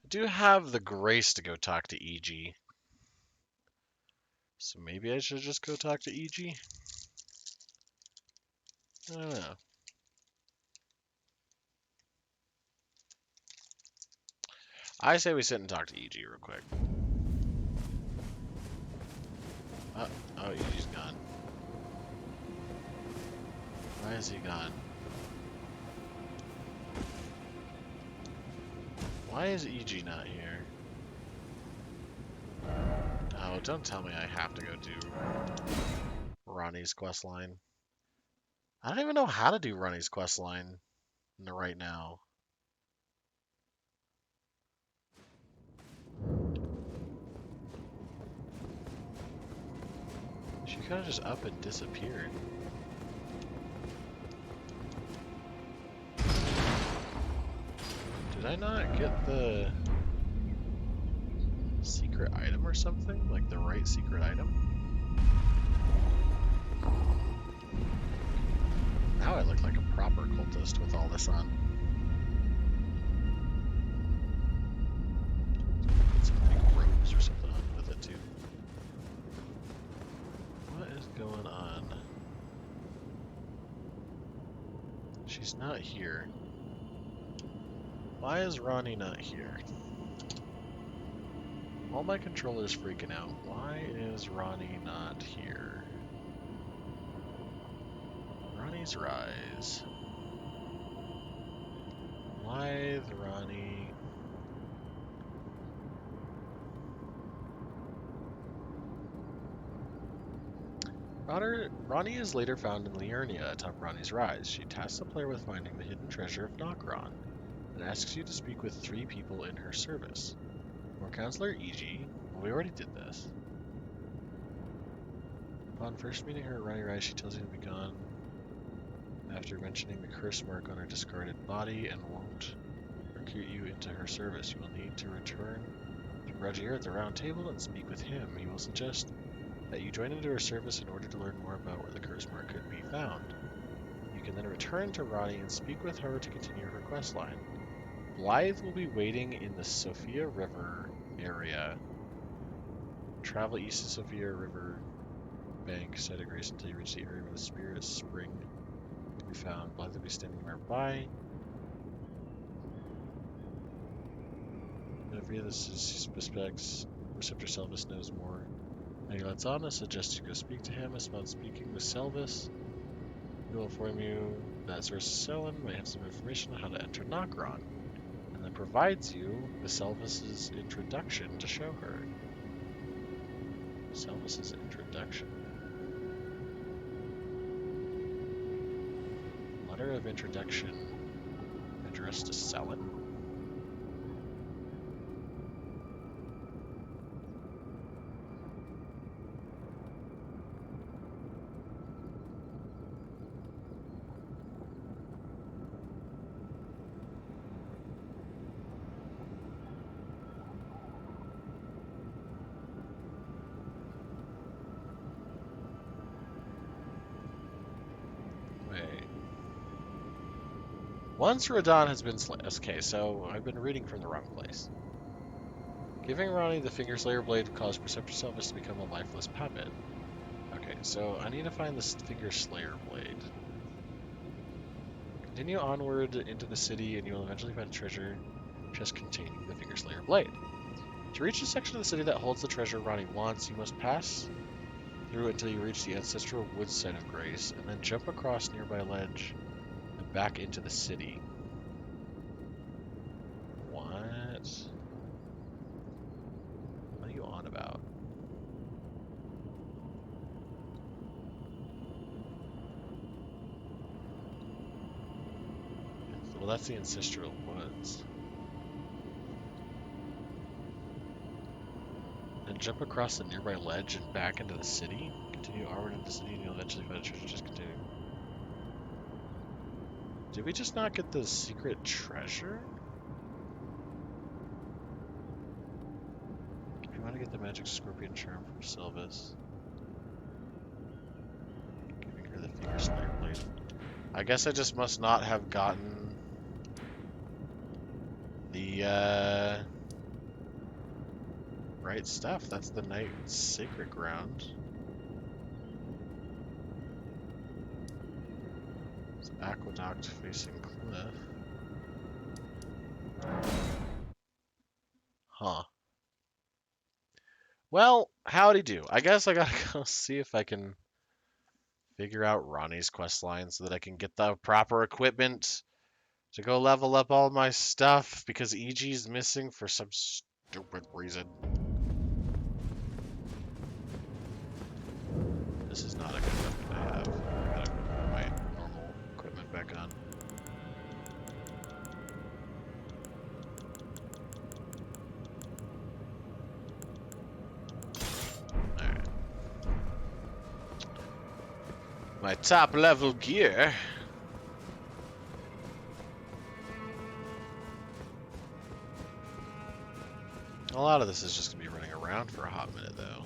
do have the grace to go talk to EG. So maybe I should just go talk to EG? I don't know. I say we sit and talk to EG real quick. Oh, EG's gone. Why is he gone? Why is EG not here? Oh, don't tell me I have to go do Ronnie's questline. I don't even know how to do Ronnie's questline right now. She kind of just up and disappeared. Did I not get the secret item or something? Like the right secret item? Now I look like a proper cultist with all this on. Put some big robes or something on with it too. What is going on? She's not here. Why is Ronnie not here? All my controllers freaking out. Why is Ronnie not here? Ronnie's Rise. Lithe Ronnie. Ronnie is later found in Liurnia atop Ronnie's Rise. She tasks the player with finding the hidden treasure of Nokron, and asks you to speak with 3 people in her service. Or Counselor EG. Well, we already did this. Upon first meeting her at Ronnie Rise, she tells you to be gone after mentioning the curse mark on her discarded body and won't recruit you into her service. You will need to return to Roger at the round table and speak with him. He will suggest that you join into her service in order to learn more about where the curse mark could be found. You can then return to Ronnie and speak with her to continue her quest line. Blythe will be waiting in the Sophia River area. Travel east to Sophia River bank, site of grace until you reach the area where the spirit spring can be found. Blythe will be standing nearby. Whenever this is suspects, Receptor Selvus knows more. And he lets on to suggest you go speak to him. Upon speaking with Selvus, he will inform you that Source Selin might have some information on how to enter Nokron, and then provides you with Selvus's introduction to show her. Selvus's introduction. Letter of introduction addressed to Selin. Once Radon has been slain. Okay, so I've been reading from the wrong place. Giving Ronnie the Finger Slayer Blade caused Preceptor Selvus to become a lifeless puppet. Okay, so I need to find this Finger Slayer Blade. Continue onward into the city and you will eventually find a treasure chest containing the Finger Slayer Blade. To reach the section of the city that holds the treasure Ronnie wants, you must pass through until you reach the ancestral woods site of Grace, and then jump across nearby ledge and back into the city. What? What are you on about? Well, that's the ancestral woods. Then jump across the nearby ledge and back into the city. Continue onward into the city and you'll eventually find a treasure. Just continue. Did we just not get the secret treasure? We want to get the magic scorpion charm from Selvus. Giving her the Finger Slayer Blade. I guess I just must not have gotten the right stuff. That's the Knight's Sacred Ground. It's aqueduct facing cliff. Huh. Well, howdy do. I guess I gotta go see if I can figure out Ronnie's quest line so that I can get the proper equipment to go level up all my stuff because EG's missing for some stupid reason. This is not a good weapon to have. I gotta put my normal equipment back on. Alright. My top level gear. A lot of this is just going to be running around for a hot minute, though.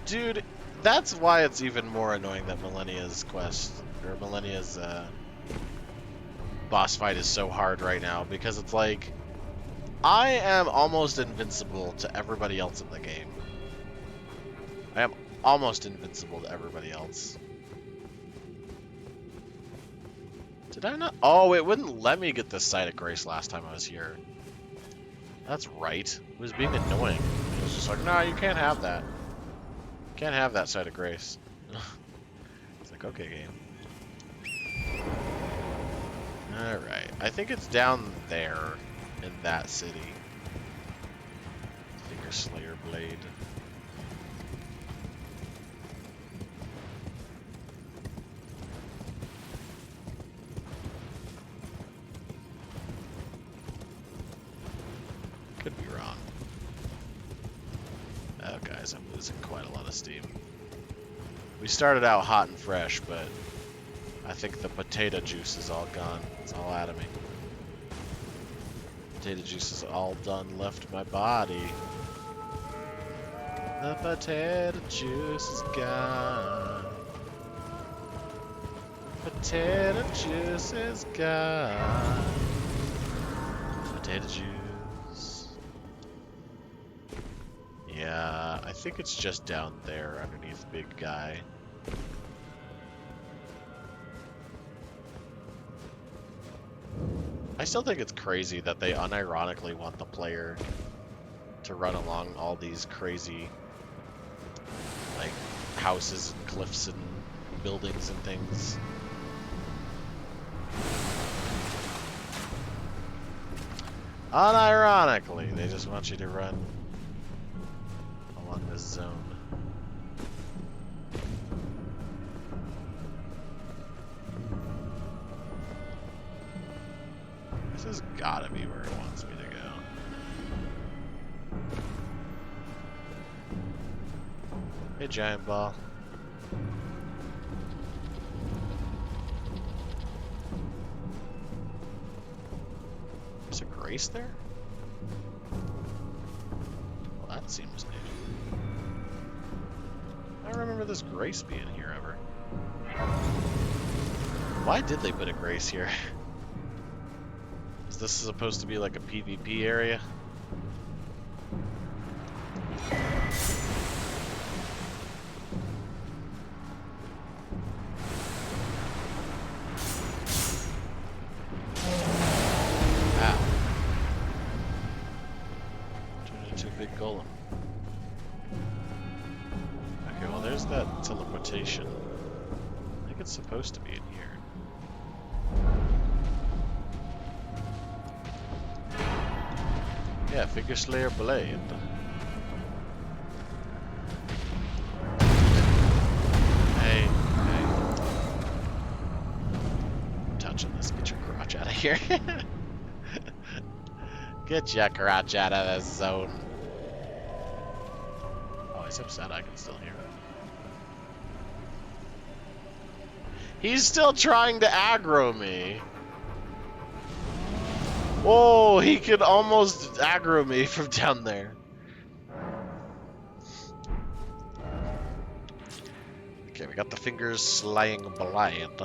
Dude, that's why it's even more annoying that Millennia's quest, or Millennia's boss fight is so hard right now, because it's like, I am almost invincible to everybody else in the game. I am almost invincible to everybody else. Did I not? Oh, it wouldn't let me get this Site of Grace last time I was here. That's right. It was being annoying. It was just like, no, you can't have that. You can't have that Site of Grace. It's like, okay, game. Alright. I think it's down there. In that city. Finger Slayer Blade. Could be wrong. Oh, guys, I'm losing quite a lot of steam. We started out hot and fresh, but I think the potato juice is all gone. It's all out of me. Potato juice is all done, left my body. The potato juice is gone. Potato juice is gone. Potato juice. Yeah, I think it's just down there underneath Big Guy. I still think it's crazy that they unironically want the player to run along all these crazy, like, houses and cliffs and buildings and things. Unironically, they just want you to run along this zone. This has gotta be where it wants me to go. Hey, giant ball. There's a Grace there? Well, that seems new. I don't remember this Grace being here ever. Why did they put a Grace here? Is this supposed to be like a PvP area? Ow. Turned into a big golem. Okay, well there's that teleportation. I think it's supposed to be in here. Yeah, Figure Slayer Blade. Hey, hey. I'm touching this. Get your crotch out of here. Get your crotch out of this zone. Oh, he's upset. I can still hear him. He's still trying to aggro me. Oh, he could almost aggro me from down there. Okay, we got the fingers slaying blind.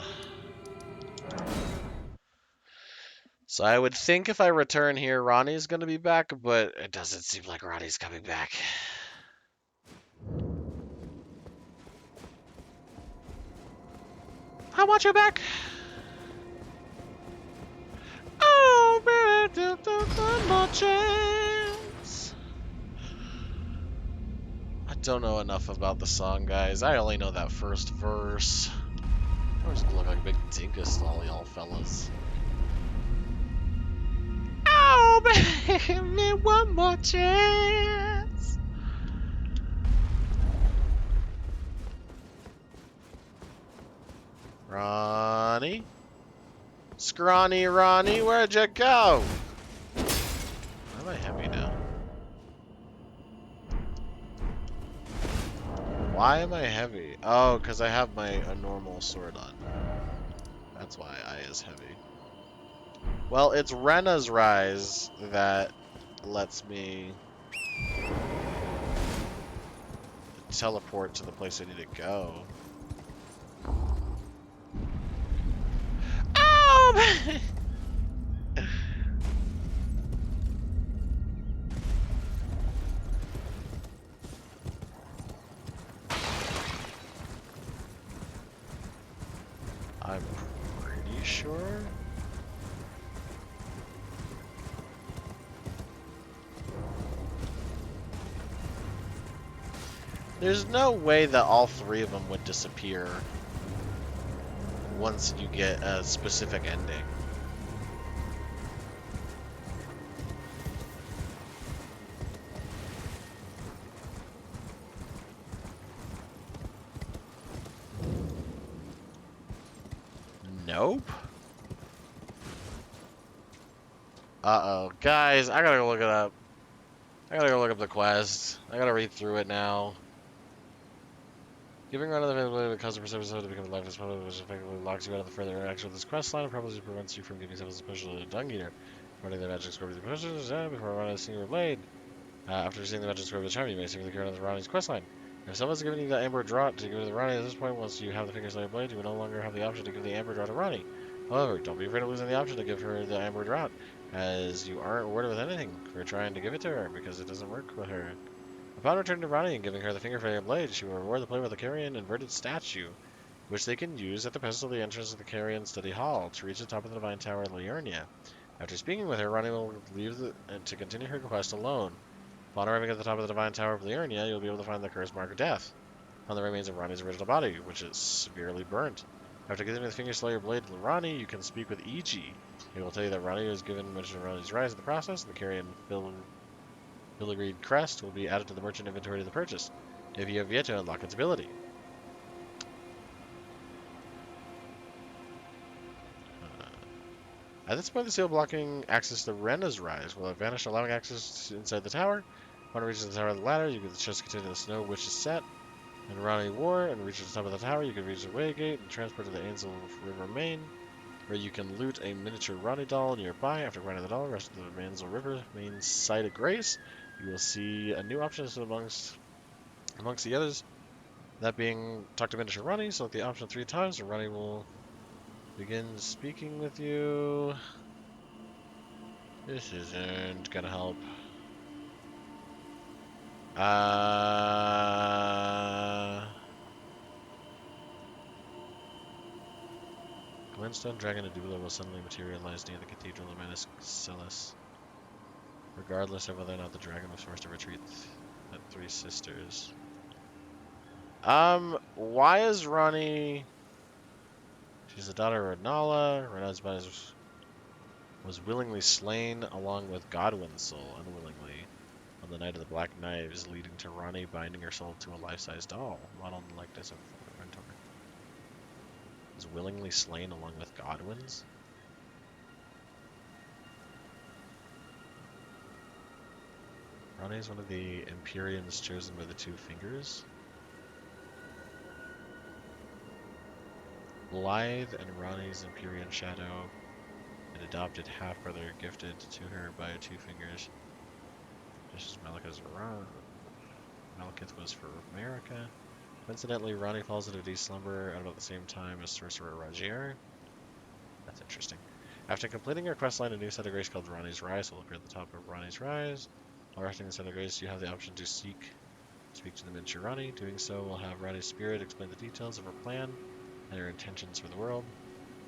So I would think if I return here, Ronnie's going to be back, but it doesn't seem like Ronnie's coming back. I want you back. Oh, baby, one more chance. I don't know enough about the song, guys. I only know that first verse. I always look like a big dinkus to all y'all fellas. Oh, baby, one more chance. Ronnie? Scrawny Ronnie, where'd you go? Why am I heavy now? Why am I heavy? Oh, because I have a normal sword on. That's why I is heavy. Well, it's Rena's Rise that lets me teleport to the place I need to go. Oh! I'm pretty sure. There's no way that all three of them would disappear once you get a specific ending. Nope. Uh-oh. Guys, I gotta go look it up. I gotta go look up the quest. I gotta read through it now. Giving Run availability to customer service to become a lifeless puzzle, which effectively locks you out of the further interaction with this quest line and probably prevents you from getting yourself especially a dung eater. Running the magic score of the pushes before running a single blade. After seeing the magic score of the charm, you may simply carry on the Ronnie's quest line. If someone's giving you the amber draught to give to the Ronnie at this point, once you have the finger slayer blade, you will no longer have the option to give the amber draught to Ronnie. However, don't be afraid of losing the option to give her the amber draught, as you aren't rewarded with anything for trying to give it to her, because it doesn't work with her. Upon returning to Ronnie and giving her the finger flare blade, she will reward the player with a carrion inverted statue, which they can use at the pedestal of the entrance of the Carrion Study Hall to reach the top of the Divine Tower of Liurnia. After speaking with her, Ronnie will leave to continue her quest alone. Upon arriving at the top of the Divine Tower of Liurnia, you'll be able to find the cursed mark of death on the remains of Ronnie's original body, which is severely burnt. After giving the Finger Slayer blade to Ronnie, you can speak with E.G. He will tell you that Ronnie was given mention of Ronnie's rise in the process, and the Carrion Filigreed crest will be added to the merchant inventory to the purchase, if you have yet to unlock its ability. At this point, the seal blocking access to Rena's Rise will have vanished, allowing access inside the tower. When it reaches the tower of the ladder, you get the chance to continue the Snow Witch's set and Ronnie War, and reaches the top of the tower, you can reach the way gate and transport to the Ainsel River Main, where you can loot a miniature Ronnie doll nearby. After finding the doll, rest of the Ainsel River Main Site of Grace, you will see a new option amongst the others. That being talk to miniature Ronnie, select the option 3 times, and Ronnie will begin speaking with you. This isn't gonna help. Glintstone Dragon and Dubula will suddenly materialize near the Cathedral of Manus Celis, regardless of whether or not the dragon was forced to retreat at Three Sisters. Why is Ronnie... She's the daughter of Renala. Rena's body was willingly slain along with Godwin's soul, unwillingly, on the night of the Black Knives, leading to Ronnie binding her soul to a life-size doll, modeled in the likeness of Mentor. Was willingly slain along with Godwin's? Ronnie is one of the Empyreans chosen by the Two Fingers. Blythe and Ronnie's Empyrean shadow An adopted half-brother gifted to her by two fingers. Just as Malekith was for America. Coincidentally, Ronnie falls into deep slumber at about the same time as Sorcerer Rajier. That's interesting. After completing your questline, a new set of grace called Ronnie's Rise will appear at the top of Ronnie's Rise. While resting the set of grace, you have the option to speak to the miniature Ronnie. Doing so will have Ronnie's spirit explain the details of her plan and her intentions for the world.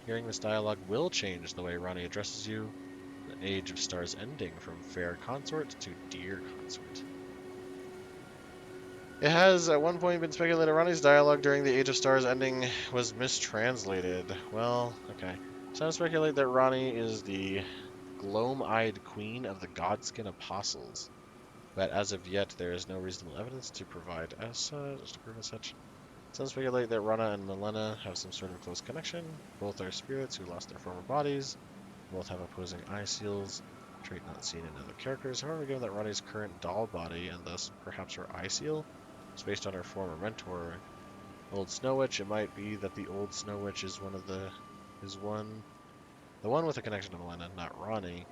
Hearing this dialogue will change the way Ronnie addresses you. The Age of Stars ending from fair consort to dear consort. It has at one point been speculated Ronnie's dialogue during the Age of Stars ending was mistranslated. Well, okay. Some speculate that Ronnie is the gloam-eyed queen of the Godskin Apostles, but as of yet there is no reasonable evidence to provide as such. Some speculate that Rana and Milena have some sort of close connection. Both are spirits who lost their former bodies. Both have opposing eye seals, a trait not seen in other characters. However, given that Ronnie's current doll body, and thus perhaps her eye seal, is based on her former mentor, Old Snow Witch, it might be that the Old Snow Witch is the one with a connection to Milena, not Ronnie.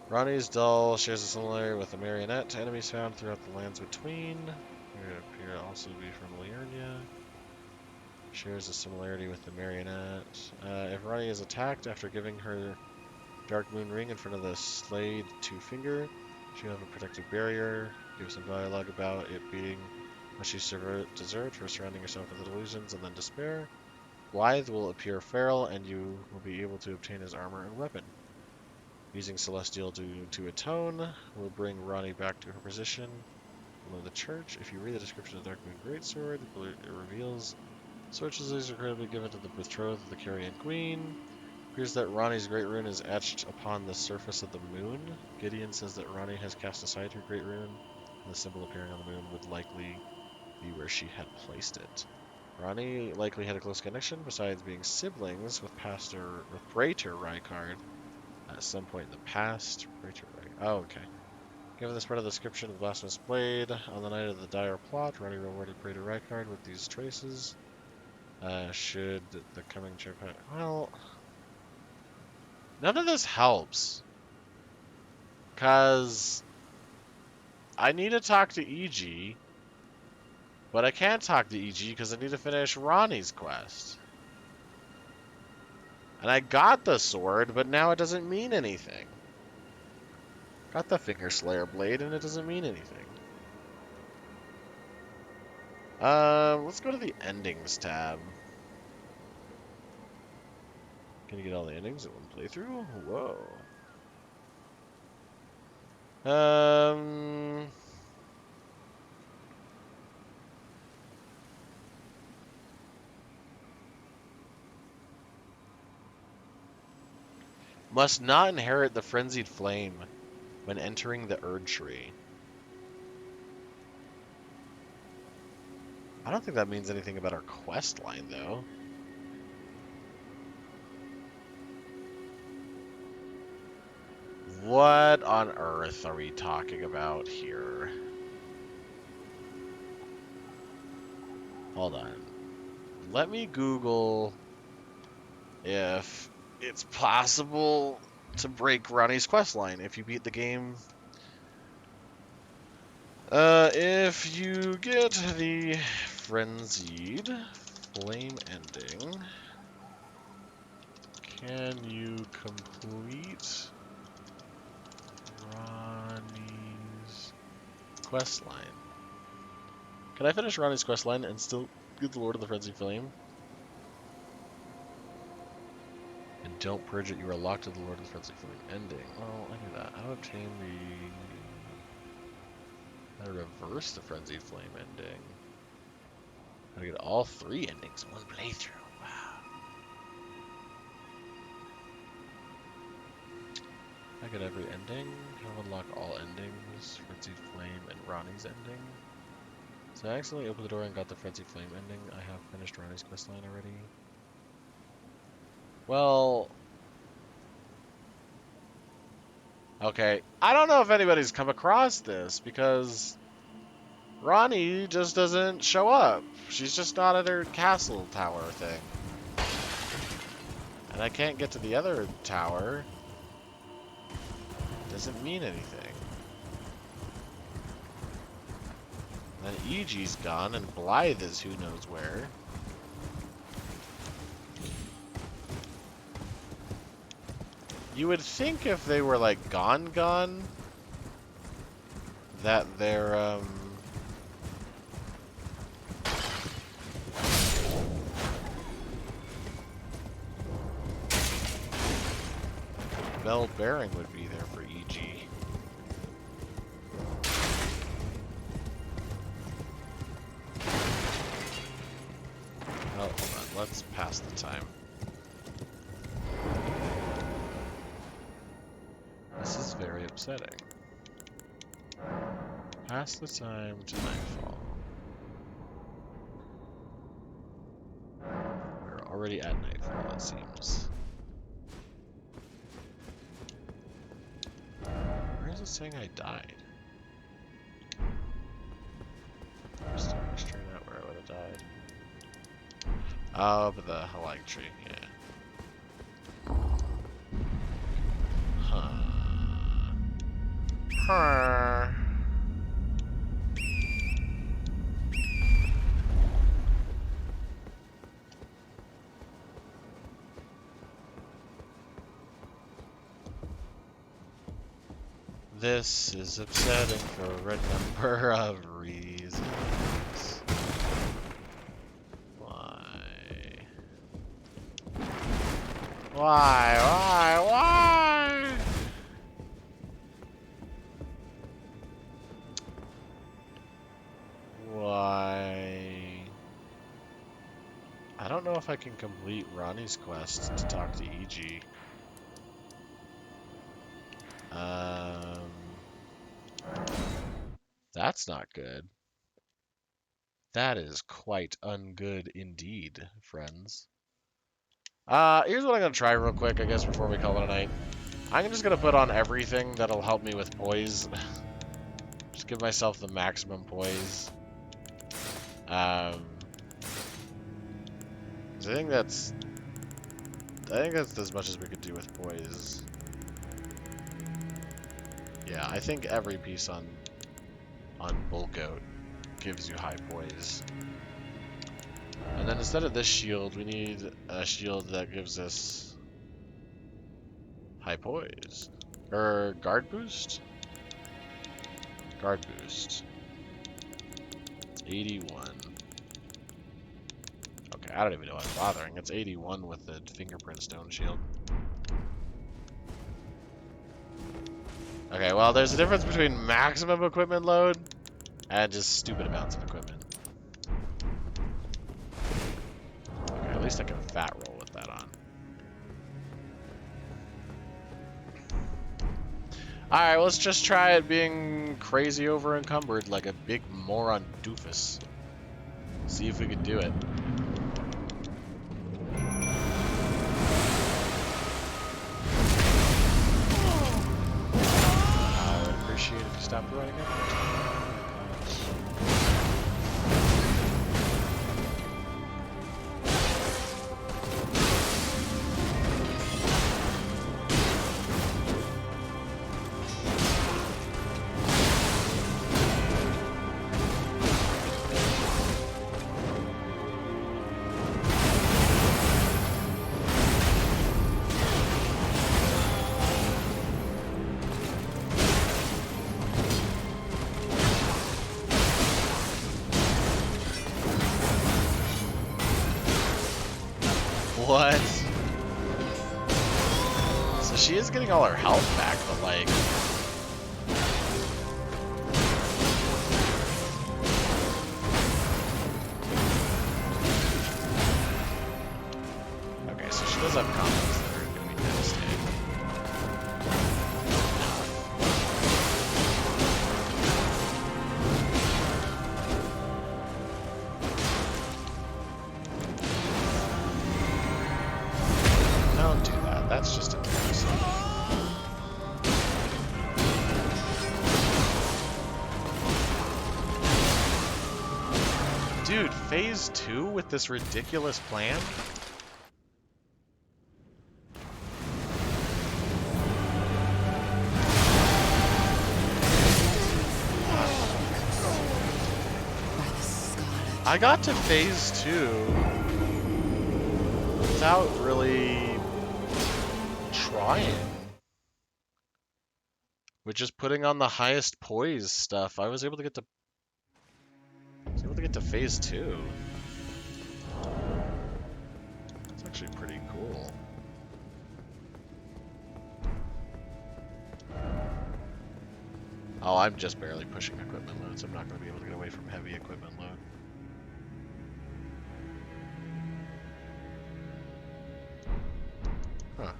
Ronnie's doll shares a similarity with the marionette enemies found throughout the lands between. It appear to also be from Liurnia. Shares a similarity with the marionette. If Ronnie is attacked after giving her Dark Moon Ring in front of the slayed Two Finger, she'll have a protective barrier. Give some dialogue about it being what she deserved for surrounding herself with illusions and then despair. Blythe will appear feral, and you will be able to obtain his armor and weapon. Using Celestial to atone will bring Ronnie back to her position below the church. If you read the description of the Dark Moon Greatsword, it reveals sorceries are currently given to the betrothed of the Carrion Queen. It appears that Ronnie's Great Rune is etched upon the surface of the moon. Gideon says that Ronnie has cast aside her Great Rune, and the symbol appearing on the moon would likely be where she had placed it. Ronnie likely had a close connection, besides being siblings with Praetor Rykard at some point in the past. Oh, okay. Given the spread of the description of the Blasphemous Blade, on the night of the dire plot, Ronnie rewarded Praetor Rykard with these traces. Should the coming trip... Well... None of this helps. Because... I need to talk to E.G., but I can't talk to E.G. because I need to finish Ronnie's quest. And I got the sword, but now it doesn't mean anything. Got the Finger Slayer blade, and it doesn't mean anything. Let's go to the endings tab. Can you get all the endings in one playthrough? Whoa. Must not inherit the Frenzied Flame when entering the Erd Tree. I don't think that means anything about our quest line, though. What on earth are we talking about here? Hold on. Let me Google if it's possible to break Ronnie's questline if you beat the game. If you get the Frenzied Flame ending, can you complete Ronnie's questline? Can I finish Ronnie's questline and still get the Lord of the Frenzied Flame? And don't purge it, you are locked to the Lord of the Frenzied Flame ending. Well, I knew that. How to obtain how to reverse the Frenzied Flame ending. How to get all three endings in one playthrough. Wow. I get every ending. How to unlock all endings. Frenzied Flame and Ronnie's ending. So I accidentally opened the door and got the Frenzied Flame ending. I have finished Ronnie's questline already. Well... Okay, I don't know if anybody's come across this, because Ronnie just doesn't show up. She's just not at her castle tower thing. And I can't get to the other tower. Doesn't mean anything. Then EG's gone, and Blythe is who knows where. You would think if they were, like, gone, that they're, Bell Bearing would be there for EG. Oh, hold on. Let's pass the time. This is very upsetting. Pass the time to nightfall. We're already at nightfall, it seems. Where is it saying I died? Just straight out where I would have died. Oh, but the halag tree, yeah. Huh. This is upsetting for a number of reasons. Why? Why? Why? I don't know if I can complete Ronnie's quest to talk to EG. That's not good. That is quite ungood indeed, friends. Here's what I'm gonna try real quick, I guess, before we call it a night. I'm just gonna put on everything that'll help me with poise. Just give myself the maximum poise. 'Cause I think that's as much as we could do with poise. Yeah, I think every piece on Bulk Out gives you high poise. And then instead of this shield, we need a shield that gives us high poise. Or guard boost? Guard boost. 81. Okay, I don't even know why I'm bothering. It's 81 with the fingerprint stone shield. Okay, well, there's a difference between maximum equipment load and just stupid amounts of equipment. Okay, at least I can fat roll with that on. Alright, let's just try it being crazy over encumbered like a big moron doofus. See if we can do it. I would appreciate if you stopped running up. What? So she is getting all her health back, but like... Okay, so she does have combos that are going to be devastating. Don't do that. That's just embarrassing. Dude, phase 2 with this ridiculous plan? I got to phase 2 without really trying. With just putting on the highest poise stuff, I was able to get to phase 2. It's actually pretty cool. Oh, I'm just barely pushing equipment loads. I'm not going to be able to get away from heavy equipment load. Huh.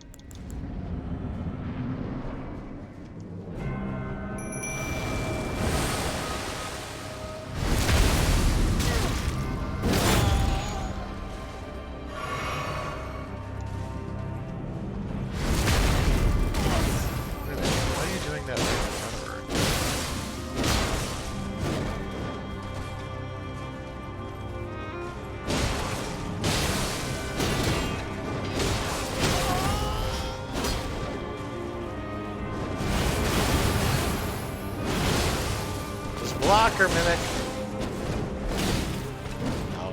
Why are you doing that right in front of her? Just block her, Mimic. No.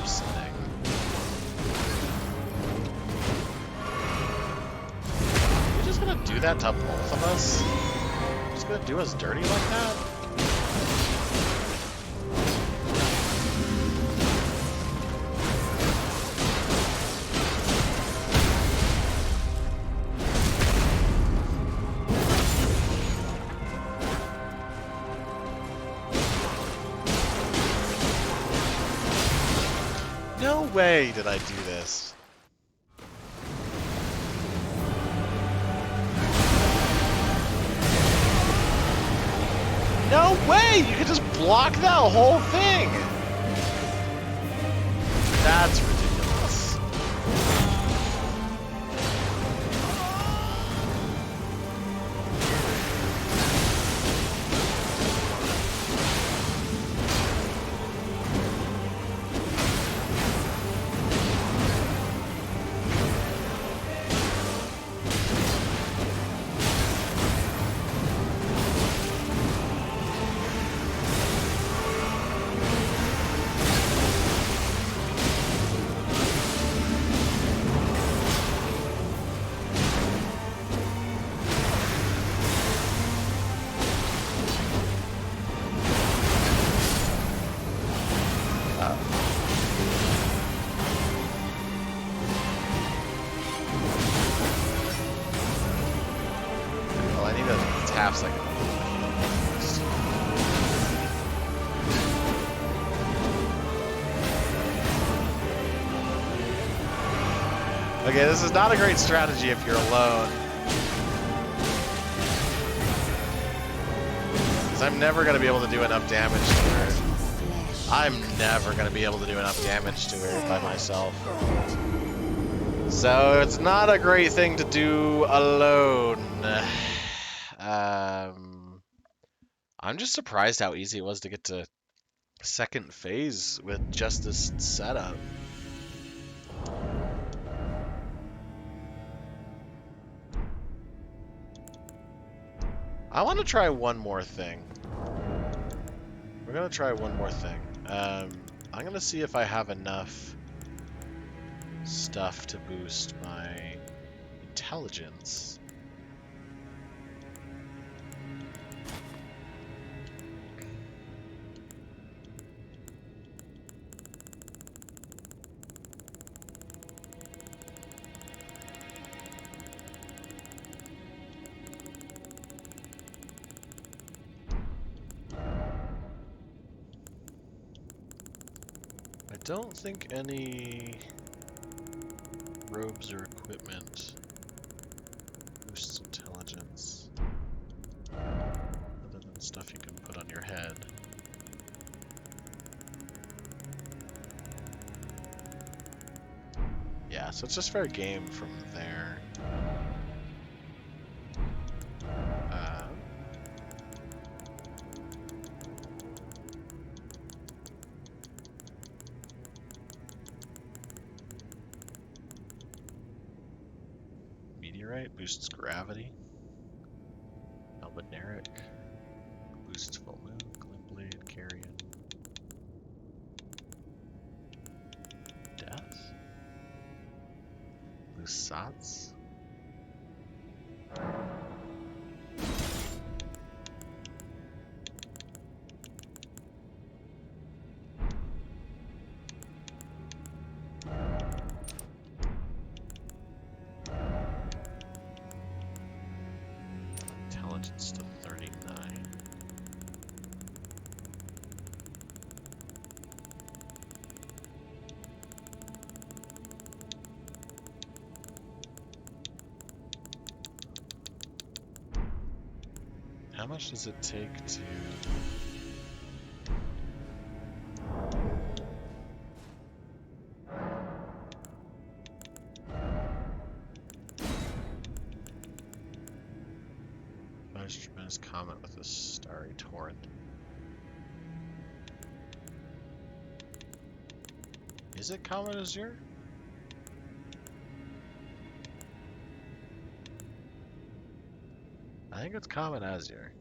Upsetting. You're just gonna do that to both of us? You're just gonna do us dirty like that? No way did I do this. No way! You could just block that whole thing! That's ridiculous. Well, I need a half second. Okay, this is not a great strategy if you're alone. Because I'm never going to be able to do enough damage to her. I'm never going to be able to do enough damage to her by myself. So it's not a great thing to do alone. I'm just surprised how easy it was to get to second phase with just this setup. I want to try one more thing. We're going to try one more thing. I'm going to see if I have enough stuff to boost my intelligence. I don't think any robes or equipment boosts intelligence, other than stuff you can put on your head. Yeah, so it's just fair game from there. Meteorite boosts gravity. Albinaric boosts full moon. carrion. Death? Lusats? Intelligence to 39. How much does it take to... Fires a tremendous comet with a starry torrent. Is it Comet Azure? I think it's Comet Azure.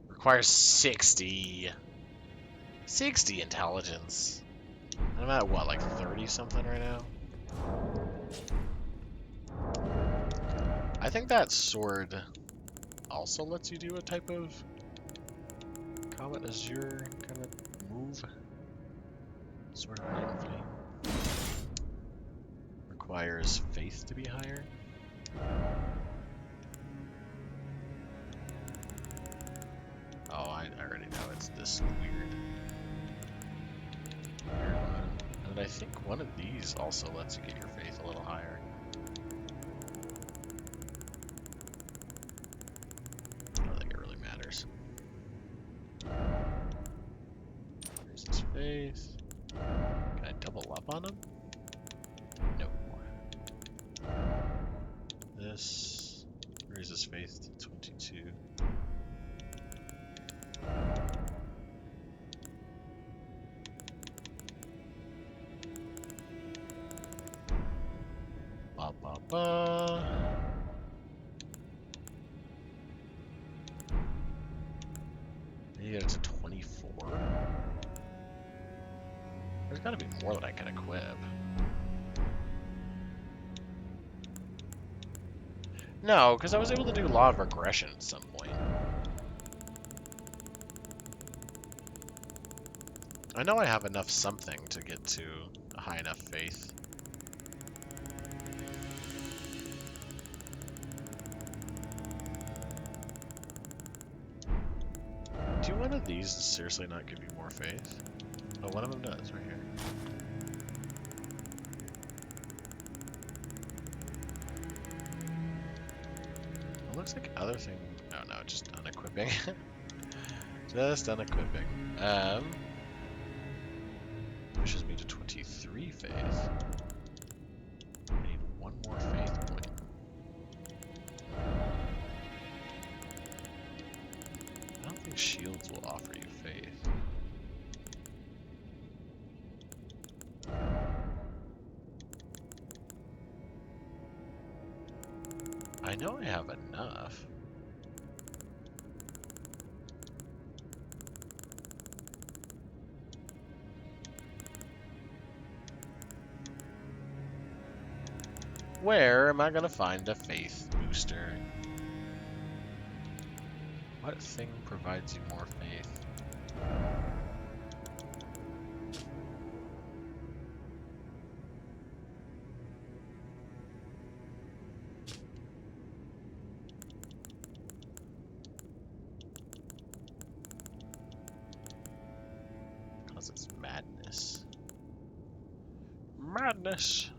Requires 60 intelligence. I'm at what, like 30 something right now? I think that sword also lets you do a type of Comet Azure kind of move. Sword of Light and Flame. Requires faith to be higher. Oh, I already know it's this weird one. And I think one of these also lets you get your faith a little higher. I don't think it really matters. Here's his faith. Can I double up on him? No. This raises faith to 22. Ba ba ba. Maybe get it to 24. There's gotta be more that I can equip. No, because I was able to do Law of Regression at some point. I know I have enough something to get to a high enough faith. Do one of these seriously not give you more faith? Oh, one of them does, right here. It looks like other thing. Oh no, just unequipping. Just unequipping. Pushes me to 23 faith. I need one more faith point. I don't think shields will offer you faith. I know I have enough. Where am I gonna find a faith booster? What thing provides you more faith? Because it's madness. Madness!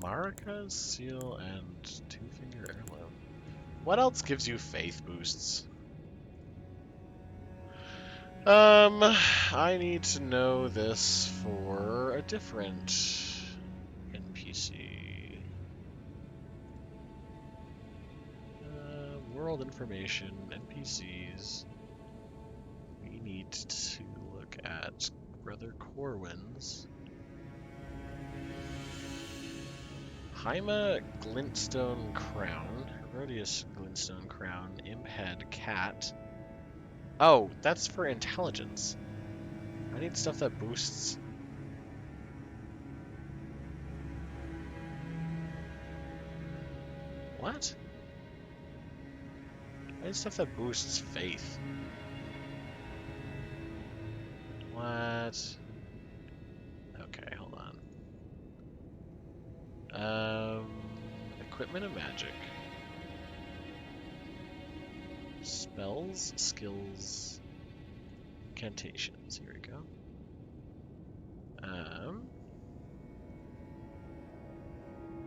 Marika's seal and two-finger heirloom. What else gives you faith boosts? I need to know this for a different NPC. World information, NPCs. We need to look at Brother Corwin's. Haima Glintstone Crown. Herodias Glintstone Crown. Imp Head Cat. Oh, that's for intelligence. I need stuff that boosts. What? I need stuff that boosts faith. What? Okay, hold on. Equipment and magic. Spells, skills, incantations. Here we go.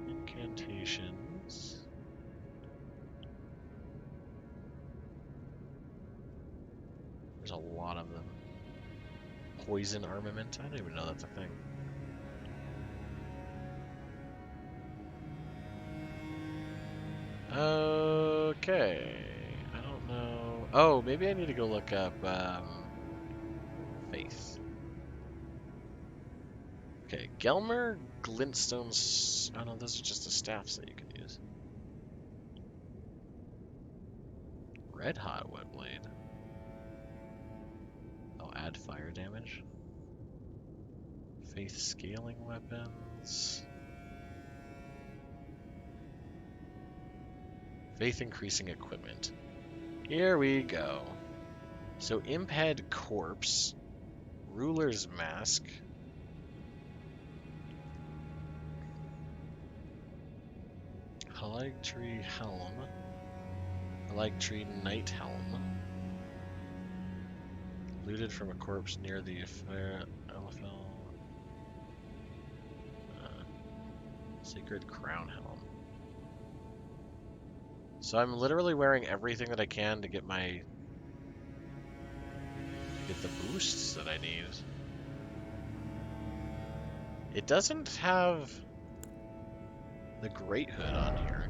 Incantations. There's a lot of them. Poison armament? I don't even know that's a thing. Okay. I don't know. Oh, maybe I need to go look up faith. Okay, Gelmer, Glintstones. Oh no, those are just the staffs that you can use. Red Hot Wet Blade. Oh, add fire damage. Faith scaling weapons. Faith increasing equipment. Here we go. So Imped Corpse, Ruler's Mask, Haligtree Helm, Haligtree Night Helm, looted from a corpse near the Elefel, Sacred Crown Helm. So I'm literally wearing everything that I can to get the boosts that I need. It doesn't have the Great Hood on here.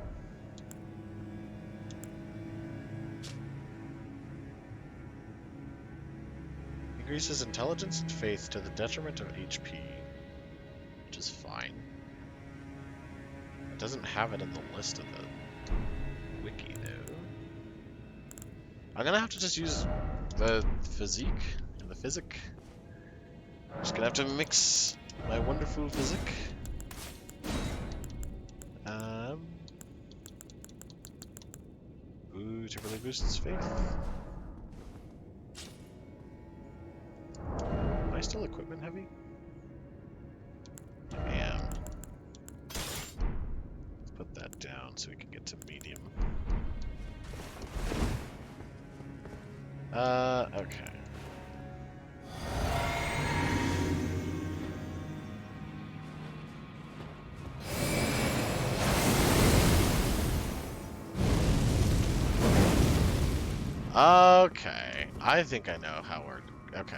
Increases intelligence and faith to the detriment of HP, which is fine. It doesn't have it in the list of the wiki, though. I'm gonna have to just use the physique and the physic. Just gonna have to mix my wonderful physique. Ooh, to really boost its faith. Am I still equipment heavy? I am. Let's put that down so we can get to medium. Okay. Okay, I think I know how we're... Okay.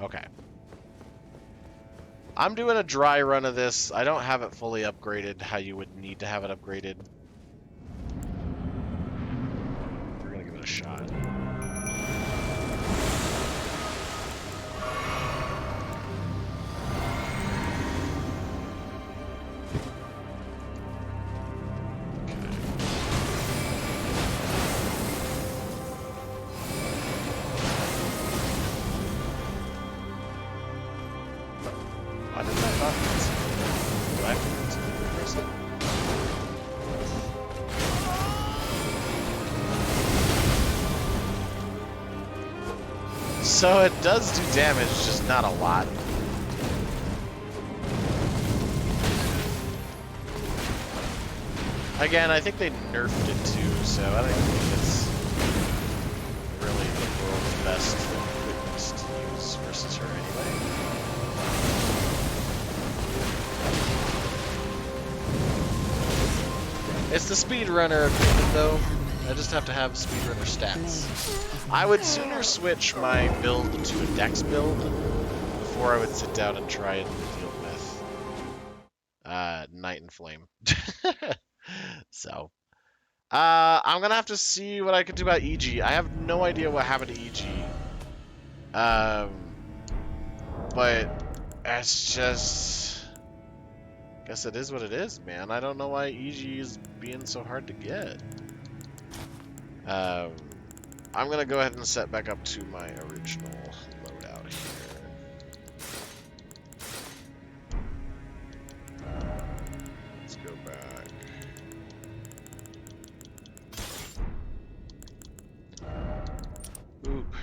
Okay. I'm doing a dry run of this. I don't have it fully upgraded how you would need to have it upgraded. We're gonna give it a shot. So it does do damage, just not a lot. Again, I think they nerfed it too, so I don't think it's really the world's best equipment to use versus her anyway. It's the speedrunner equipment though. I just have to have speedrunner stats. I would sooner switch my build to a dex build before I would sit down and try and deal with Night and Flame. So, I'm gonna have to see what I can do about EG. I have no idea what happened to EG. But it's just... guess it is what it is, man. I don't know why EG is being so hard to get. I'm gonna go ahead and set back up to my original loadout here. Let's go back. Oop.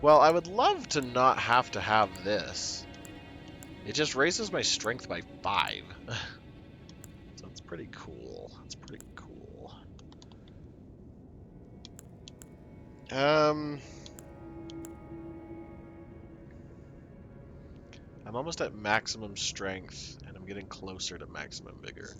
Well, I would love to not have to have this. It just raises my strength by 5. So it's pretty cool. It's pretty cool. I'm almost at maximum strength, and I'm getting closer to maximum vigor.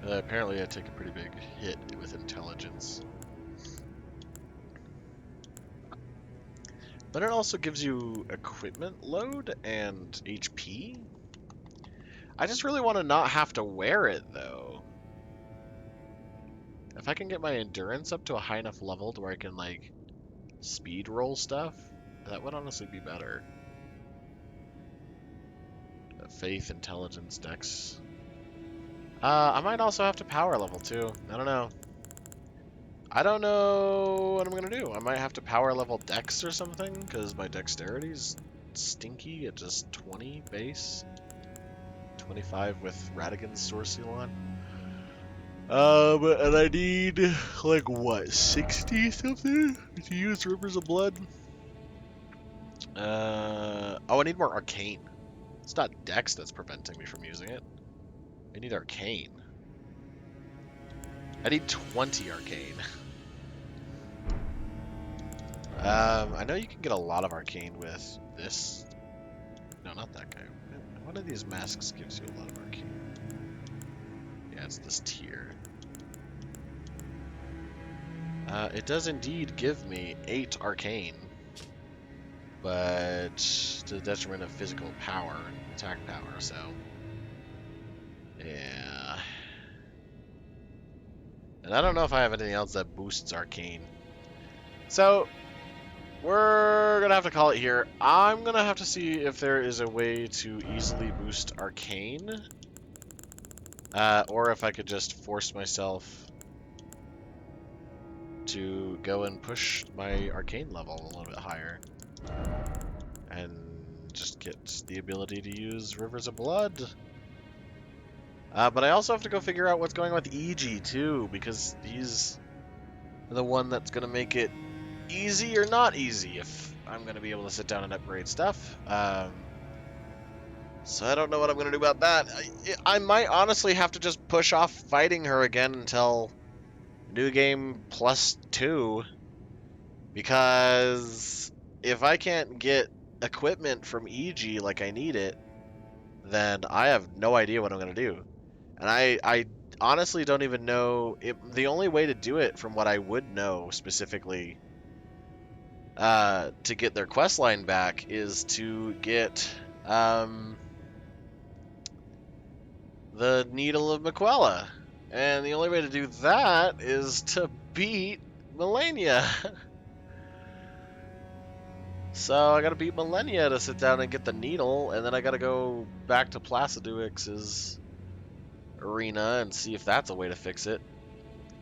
Apparently I take a pretty big hit with intelligence. But it also gives you equipment load and HP. I just really want to not have to wear it, though. If I can get my endurance up to a high enough level to where I can, like, speed roll stuff, that would honestly be better. Faith, intelligence, dex. I might also have to power level, too. I don't know. I don't know what I'm going to do. I might have to power level dex or something, because my dexterity's stinky at just 20 base. 25 with Radigan's Source Seal on. And I need, like, what, 60 something to use Rivers of Blood? Oh, I need more Arcane. It's not Dex that's preventing me from using it. I need Arcane. I need 20 Arcane. I know you can get a lot of Arcane with this. No, not that guy. One of these masks gives you a lot of Arcane. Yeah, it's this tier. It does indeed give me 8 Arcane, but to the detriment of physical power, attack power, so... yeah. And I don't know if I have anything else that boosts Arcane. So, we're gonna have to call it here. I'm gonna have to see if there is a way to easily boost Arcane. Or if I could just force myself to go and push my Arcane level a little bit higher. And just get the ability to use Rivers of Blood. But I also have to go figure out what's going on with EG too, because he's the one that's going to make it easy or not easy if I'm going to be able to sit down and upgrade stuff. So I don't know what I'm going to do about that. I might honestly have to just push off fighting her again until New Game +2. Because if I can't get equipment from EG like I need it, then I have no idea what I'm going to do. And I honestly don't even know. The only way to do it, from what I would know specifically, to get their quest line back, is to get the Needle of Miquella. And the only way to do that is to beat Malenia. So I gotta beat Malenia to sit down and get the needle, and then I gotta go back to Placiduix's arena and see if that's a way to fix it.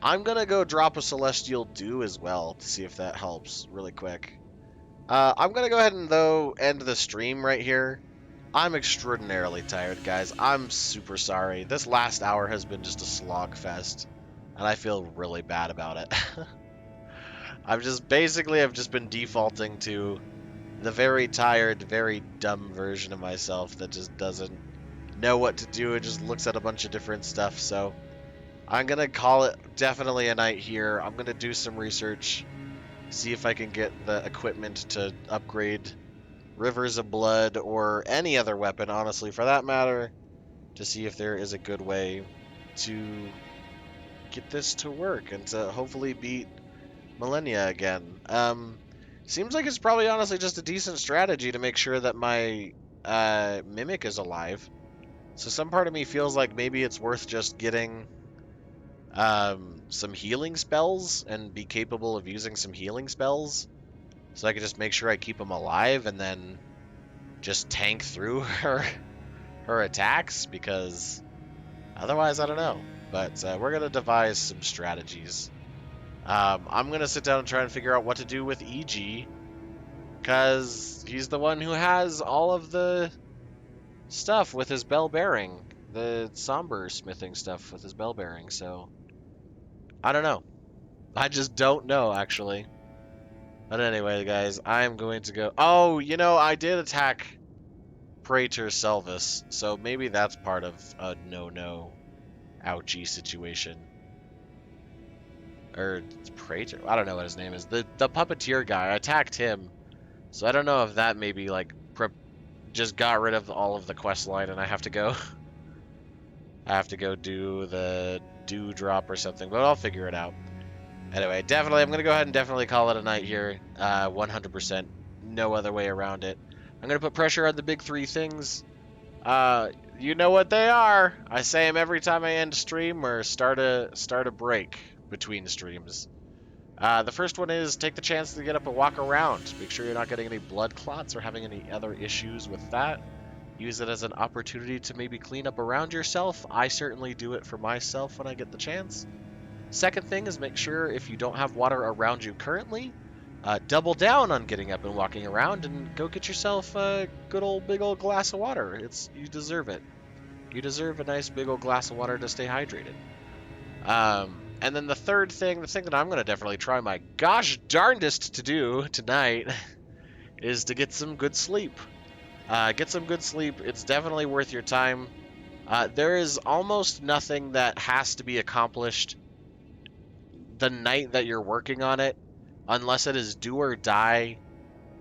I'm gonna go drop a Celestial Dew as well to see if that helps really quick. I'm gonna go ahead and, though, end the stream right here. I'm extraordinarily tired, guys. I'm super sorry. This last hour has been just a slog fest, and I feel really bad about it. I've just been defaulting to the very tired, very dumb version of myself that just doesn't know what to do and just looks at a bunch of different stuff. So I'm gonna call it definitely a night here. I'm gonna do some research, see if I can get the equipment to upgrade Rivers of Blood or any other weapon, honestly, for that matter, to see if there is a good way to get this to work and to hopefully beat millennia again. Seems like it's probably honestly just a decent strategy to make sure that my mimic is alive. So some part of me feels like maybe it's worth just getting some healing spells and be capable of using some healing spells, so I can just make sure I keep him alive and then just tank through her attacks, because otherwise I don't know. But we're gonna devise some strategies. I'm gonna sit down and try and figure out what to do with EG, because he's the one who has all of the stuff with his bell bearing, the somber smithing stuff with his bell bearing. So I don't know. I just don't know, actually. But anyway, guys, I'm going to go. Oh, you know, I did attack Praetor Selvis, so maybe that's part of a no-no, ouchie situation. Or Praetor, I don't know what his name is. The puppeteer guy, I attacked him, so I don't know if that maybe like just got rid of all of the quest line, and I have to go. I have to go do the dewdrop or something, but I'll figure it out. Anyway, definitely, I'm going to go ahead and definitely call it a night here. 100%. No other way around it. I'm going to put pressure on the big three things. You know what they are. I say them every time I end stream or start a break between streams. The first one is take the chance to get up and walk around. Make sure you're not getting any blood clots or having any other issues with that. Use it as an opportunity to maybe clean up around yourself. I certainly do it for myself when I get the chance. Second thing is make sure if you don't have water around you currently, double down on getting up and walking around and go get yourself a good old big old glass of water. You deserve it. You deserve a nice big old glass of water to stay hydrated. And then the third thing, the thing that I'm going to definitely try my gosh darndest to do tonight is to get some good sleep. Get some good sleep. It's definitely worth your time. There is almost nothing that has to be accomplished the night that you're working on it, unless it is do or die.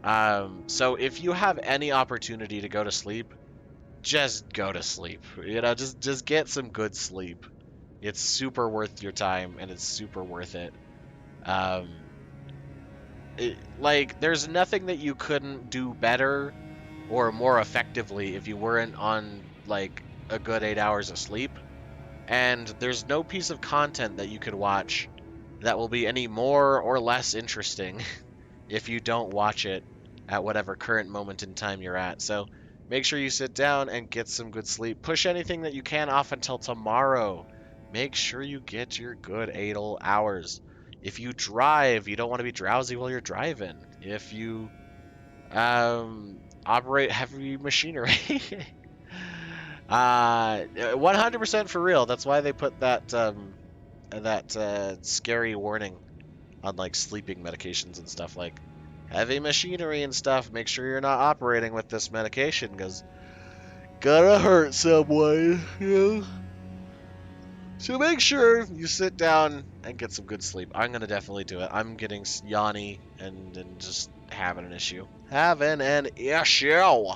So if you have any opportunity to go to sleep, just go to sleep. You know, just get some good sleep. It's super worth your time, and it's super worth it. Like, there's nothing that you couldn't do better or more effectively if you weren't on, like, a good 8 hours of sleep. And there's no piece of content that you could watch that will be any more or less interesting if you don't watch it at whatever current moment in time you're at. So make sure you sit down and get some good sleep. Push anything that you can off until tomorrow. Make sure you get your good 8 hours. If you drive, you don't want to be drowsy while you're driving. If you operate heavy machinery, 100% for real. That's why they put that scary warning on like sleeping medications and stuff, like heavy machinery and stuff. Make sure you're not operating with this medication, because gonna hurt someone, you know? So make sure you sit down and get some good sleep. I'm gonna definitely do it. I'm getting yawny and just having an issue. Having an issue.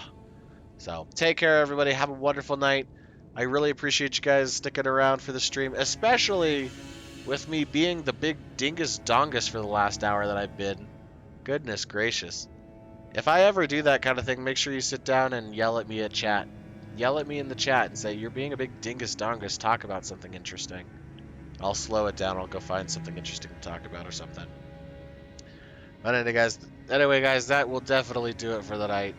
So take care, everybody. Have a wonderful night. I really appreciate you guys sticking around for the stream, especially with me being the big dingus dongus for the last hour that I've been. Goodness gracious. If I ever do that kind of thing, make sure you sit down and yell at me at chat. Yell at me in the chat and say, you're being a big dingus dongus, talk about something interesting. I'll slow it down, I'll go find something interesting to talk about or something. But anyway guys, that will definitely do it for the night.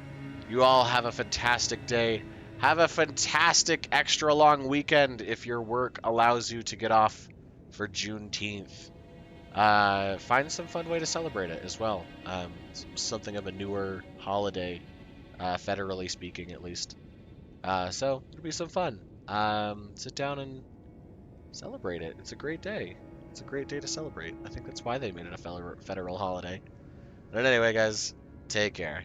You all have a fantastic day. Have a fantastic extra long weekend if your work allows you to get off for Juneteenth. Find some fun way to celebrate it as well. Something of a newer holiday, federally speaking at least. So it'll be some fun. Sit down and celebrate it. It's a great day. It's a great day to celebrate. I think that's why they made it a federal holiday. But anyway, guys, take care.